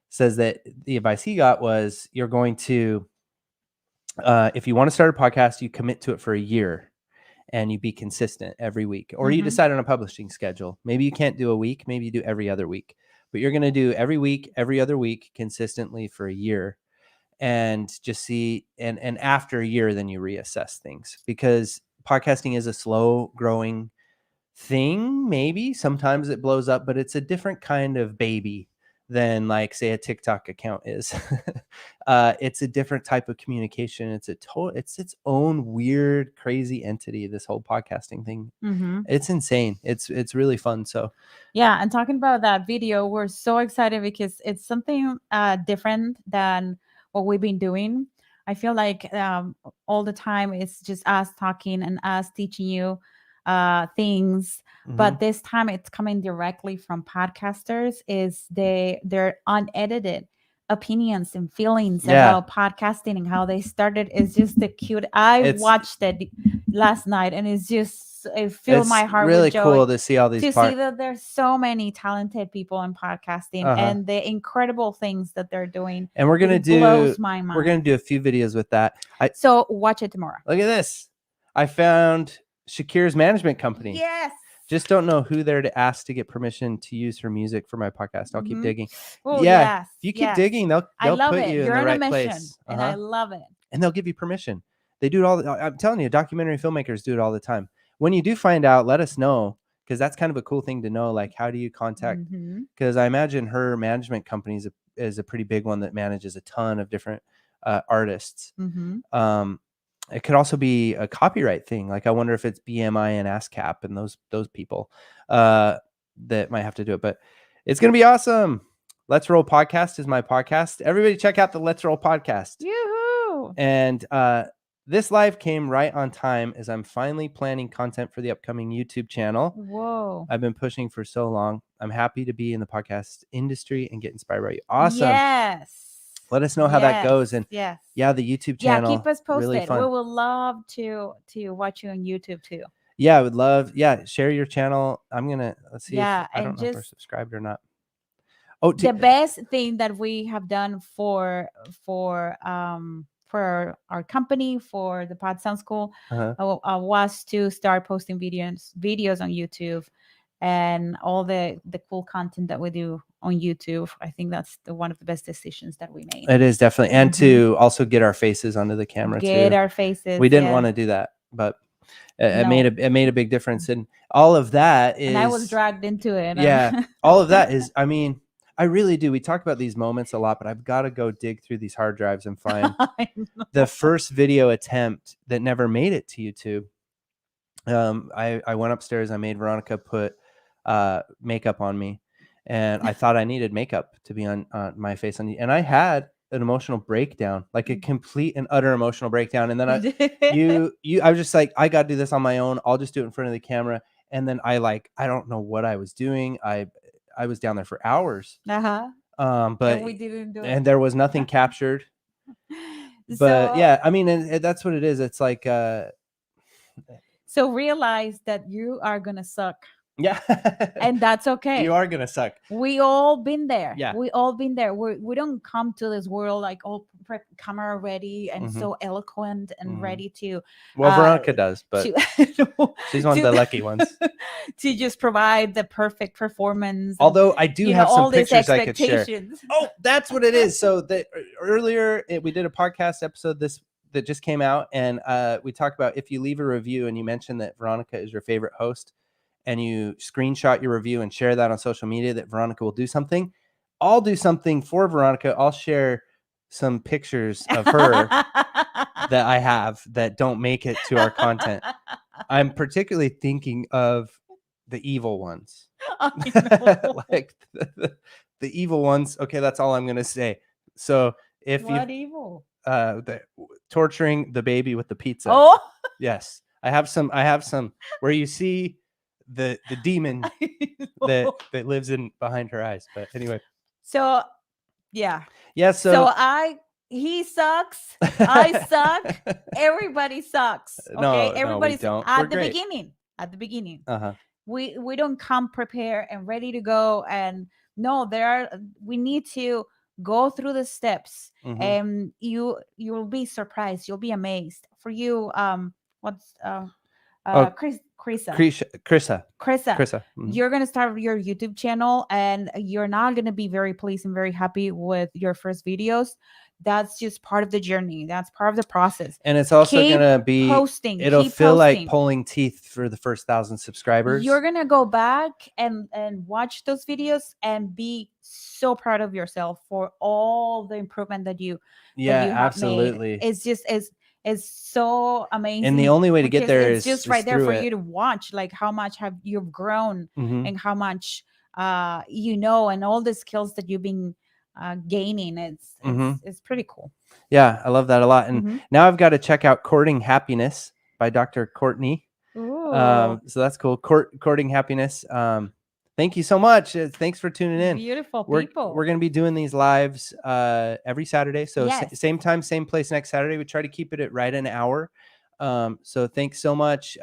says that the advice he got was, you're going to, if you want to start a podcast, you commit to it for a year and you be consistent every week, or you decide on a publishing schedule. Maybe you can't do a week, maybe you do every other week, but you're going to do every week, every other week consistently for a year. And just see, and after a year, then you reassess things, because podcasting is a slow growing thing. Maybe sometimes it blows up, but it's a different kind of baby than, like, say, a TikTok account is. It's a different type of communication. It's its own weird, crazy entity, this whole podcasting thing. It's insane. It's really fun. So yeah, and talking about that video, we're so excited because it's something different than what we've been doing. I feel like all the time it's just us talking and us teaching you things, but this time it's coming directly from podcasters. Is their unedited opinions and feelings about podcasting and how they started. Is just the cute. I watched it last night, and it filled my heart really with joy. cool to see all these See that there's so many talented people in podcasting and the incredible things that they're doing. And we're gonna blows my mind. We're gonna do a few videos with that. So watch it tomorrow. Look at this. I found Shakira's management company. Yes. Just don't know who there to ask to get permission to use her music for my podcast. I'll keep digging. Oh, yeah. Yes, If you keep digging, they'll put you in the right place. and I love it. And they'll give you permission. They do it all. I'm telling you, documentary filmmakers do it all the time. When you do find out, let us know, because that's kind of a cool thing to know. Like, how do you contact? Because I imagine her management company is a pretty big one that manages a ton of different artists. It could also be a copyright thing. Like, I wonder if it's BMI and ASCAP and those people that might have to do it. But it's gonna be awesome. Let's Roll Podcast is my podcast. Everybody check out the Let's Roll Podcast. Yoo-hoo! And this live came right on time, as I'm finally planning content for the upcoming YouTube channel. Whoa. I've been pushing for so long. I'm happy to be in the podcast industry and get inspired by you. Awesome. Yes. Let us know how that goes. And yeah, the YouTube channel. Yeah, keep us posted. Really fun. We would love to watch you on YouTube too. Yeah, I would love. Yeah, share your channel. I'm gonna let's see. Yeah, if, I don't know if we're just subscribed or not. Oh, the best thing that we have done for our company, for the Pod Sound School, was to start posting videos on YouTube. and all the cool content that we do on YouTube. I think that's one of the best decisions that we made. It is definitely, and to also get our faces onto the camera Get too. our faces. We didn't want to do that, but it made a big difference, and all of that is. And I was dragged into it. Yeah, all of that is. I mean, I really do. We talk about these moments a lot, but I've got to go dig through these hard drives and find the first video attempt that never made it to YouTube. I went upstairs. I made Veronica put makeup on me, and I thought I needed makeup to be on my face, and I had an emotional breakdown, like a complete and utter emotional breakdown. And then I was just like, I got to do this on my own. I'll just do it in front of the camera. And then I don't know what I was doing. I was down there for hours. But and we didn't do it. And there was nothing captured. But yeah, I mean, and that's what it is. It's like so realize that you are gonna suck. Yeah. And that's okay. You are gonna suck. We all been there. Yeah. We all been there. We don't come to this world like all camera ready and so eloquent and ready to. Well, Veronica does, but she's one of the lucky ones. To just provide the perfect performance. Although I do have some pictures I could share. Oh, that's what it is. So earlier we did a podcast episode that just came out, and we talked about if you leave a review and you mention that Veronica is your favorite host, and you screenshot your review and share that on social media, that Veronica will do something. I'll do something for Veronica. I'll share some pictures of her that I have that don't make it to our content. I'm particularly thinking of the evil ones. Like the evil ones. Okay, that's all I'm going to say. So if what evil? Torturing the baby with the pizza. Oh, yes. I have some where you see the demon that lives in behind her eyes. But anyway, so yeah so he sucks, I suck, everybody sucks. Okay, everybody's at the beginning we don't come prepared and ready to go, and we need to go through the steps, and you'll be surprised, you'll be amazed. For you, what's Krissa. You're going to start your YouTube channel, and you're not going to be very pleased and very happy with your first videos. That's just part of the journey. That's part of the process. And it's also going to be posting. It'll feel like pulling teeth for the first 1,000 subscribers. You're going to go back and watch those videos and be so proud of yourself for all the improvement that you have absolutely made. It's just it's so amazing. And the only way to get there is just right there for you to watch, like how much have you've grown and how much and all the skills that you've been gaining. It's pretty cool. Yeah, I love that a lot. And now I've got to check out Courting Happiness by Dr. Courtney. So that's cool. Courting Happiness. Thank you so much. Thanks for tuning in. Beautiful people. We're going to be doing these lives every Saturday. So same time, same place next Saturday. We try to keep it at right an hour. So thanks so much.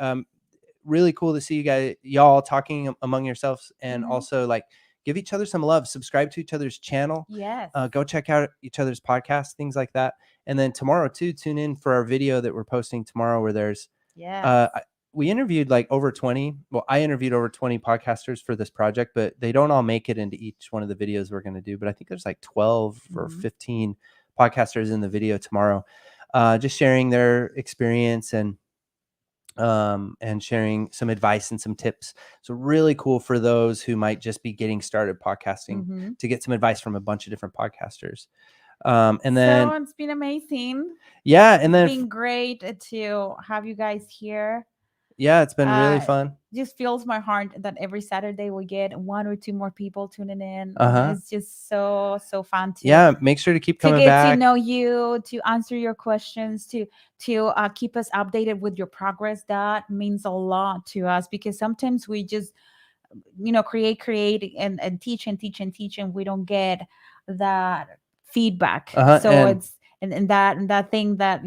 Really cool to see y'all talking among yourselves, and also like give each other some love. Subscribe to each other's channel. Yes. Go check out each other's podcasts, things like that. And then tomorrow too, tune in for our video that we're posting tomorrow, where there's we interviewed I interviewed over 20 podcasters for this project, but they don't all make it into each one of the videos we're going to do. But I think there's like 12 or 15 podcasters in the video tomorrow, just sharing their experience and sharing some advice and some tips. So really cool for those who might just be getting started podcasting to get some advice from a bunch of different podcasters. And then it's been amazing. Yeah. And then it's been great to have you guys here. Yeah, it's been really fun. Just fills my heart that every Saturday we get 1 or 2 more people tuning in. It's just so fun to make sure to keep coming get back, to know you, to answer your questions, to keep us updated with your progress. That means a lot to us, because sometimes we just create and teach and we don't get that feedback. So it's and that thing that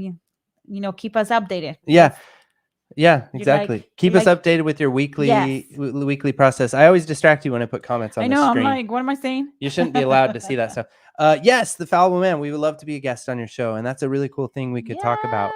keep us updated. Yeah, exactly. Keep us updated with your weekly process. I always distract you when I put comments on the screen. I'm like, what am I saying? You shouldn't be allowed to see that stuff. Yes, the Fallible Man. We would love to be a guest on your show, and that's a really cool thing we could talk about.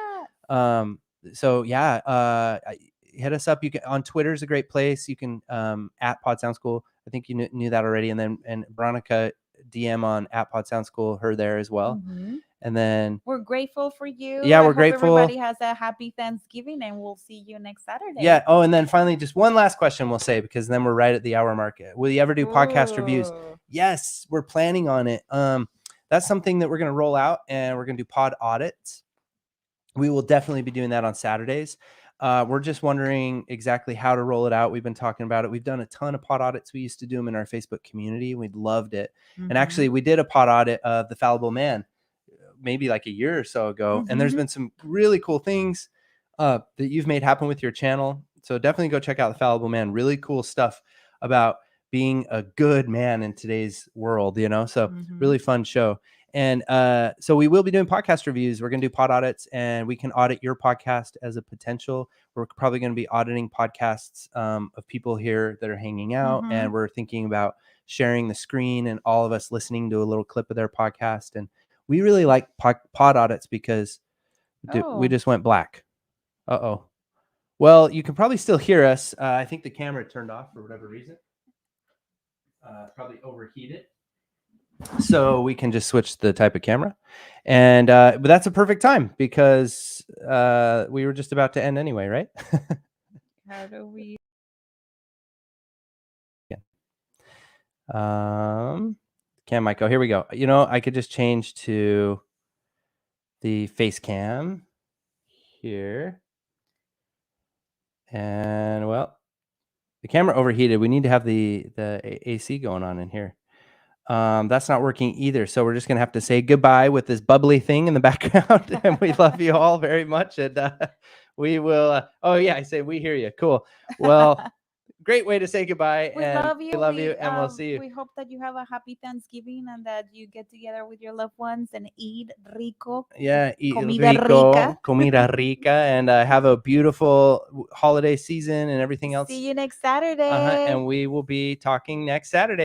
hit us up. You can on Twitter is a great place. You can at Pod Sound School. I think you knew that already. And then Veronica DM on at Pod Sound School, her there as well. Mhm. And then We're grateful for you. Yeah, I we're hope everybody grateful. has a happy Thanksgiving, and we'll see you next Saturday. Yeah. Oh, and then finally, just one last question we'll say, because then we're right at the hour mark. Will you ever do podcast reviews? Ooh. Yes, we're planning on it. That's something that we're going to roll out, and we're going to do pod audits. We will definitely be doing that on Saturdays. We're just wondering exactly how to roll it out. We've been talking about it. We've done a ton of pod audits. We used to do them in our Facebook community. We loved it. And actually, we did a pod audit of the Fallible Man maybe like a year or so ago. And there's been some really cool things that you've made happen with your channel. So definitely go check out the Fallible Man. Really cool stuff about being a good man in today's world, you know? So really fun show. And so we will be doing podcast reviews. We're going to do pod audits, and we can audit your podcast as a potential. We're probably going to be auditing podcasts of people here that are hanging out. And we're thinking about sharing the screen and all of us listening to a little clip of their podcast. And we really like pod audits because we just went black. Uh-oh. Well, you can probably still hear us. I think the camera turned off for whatever reason. Probably overheated. So we can just switch the type of camera. And but that's a perfect time, because we were just about to end anyway, right? How do we? Cam might go. Here we go. You know, I could just change to the face cam here. And well, the camera overheated. We need to have the AC going on in here. That's not working either. So we're just going to have to say goodbye with this bubbly thing in the background. And we love you all very much. And we will. Oh, yeah. I say we hear you. Cool. Well, great way to say goodbye. We and love you. We love you. And we'll see you. We hope that you have a happy Thanksgiving, and that you get together with your loved ones and eat rico. Yeah, eat comida rico, rica. comida rica, and have a beautiful holiday season and everything else. See you next Saturday. And we will be talking next Saturday.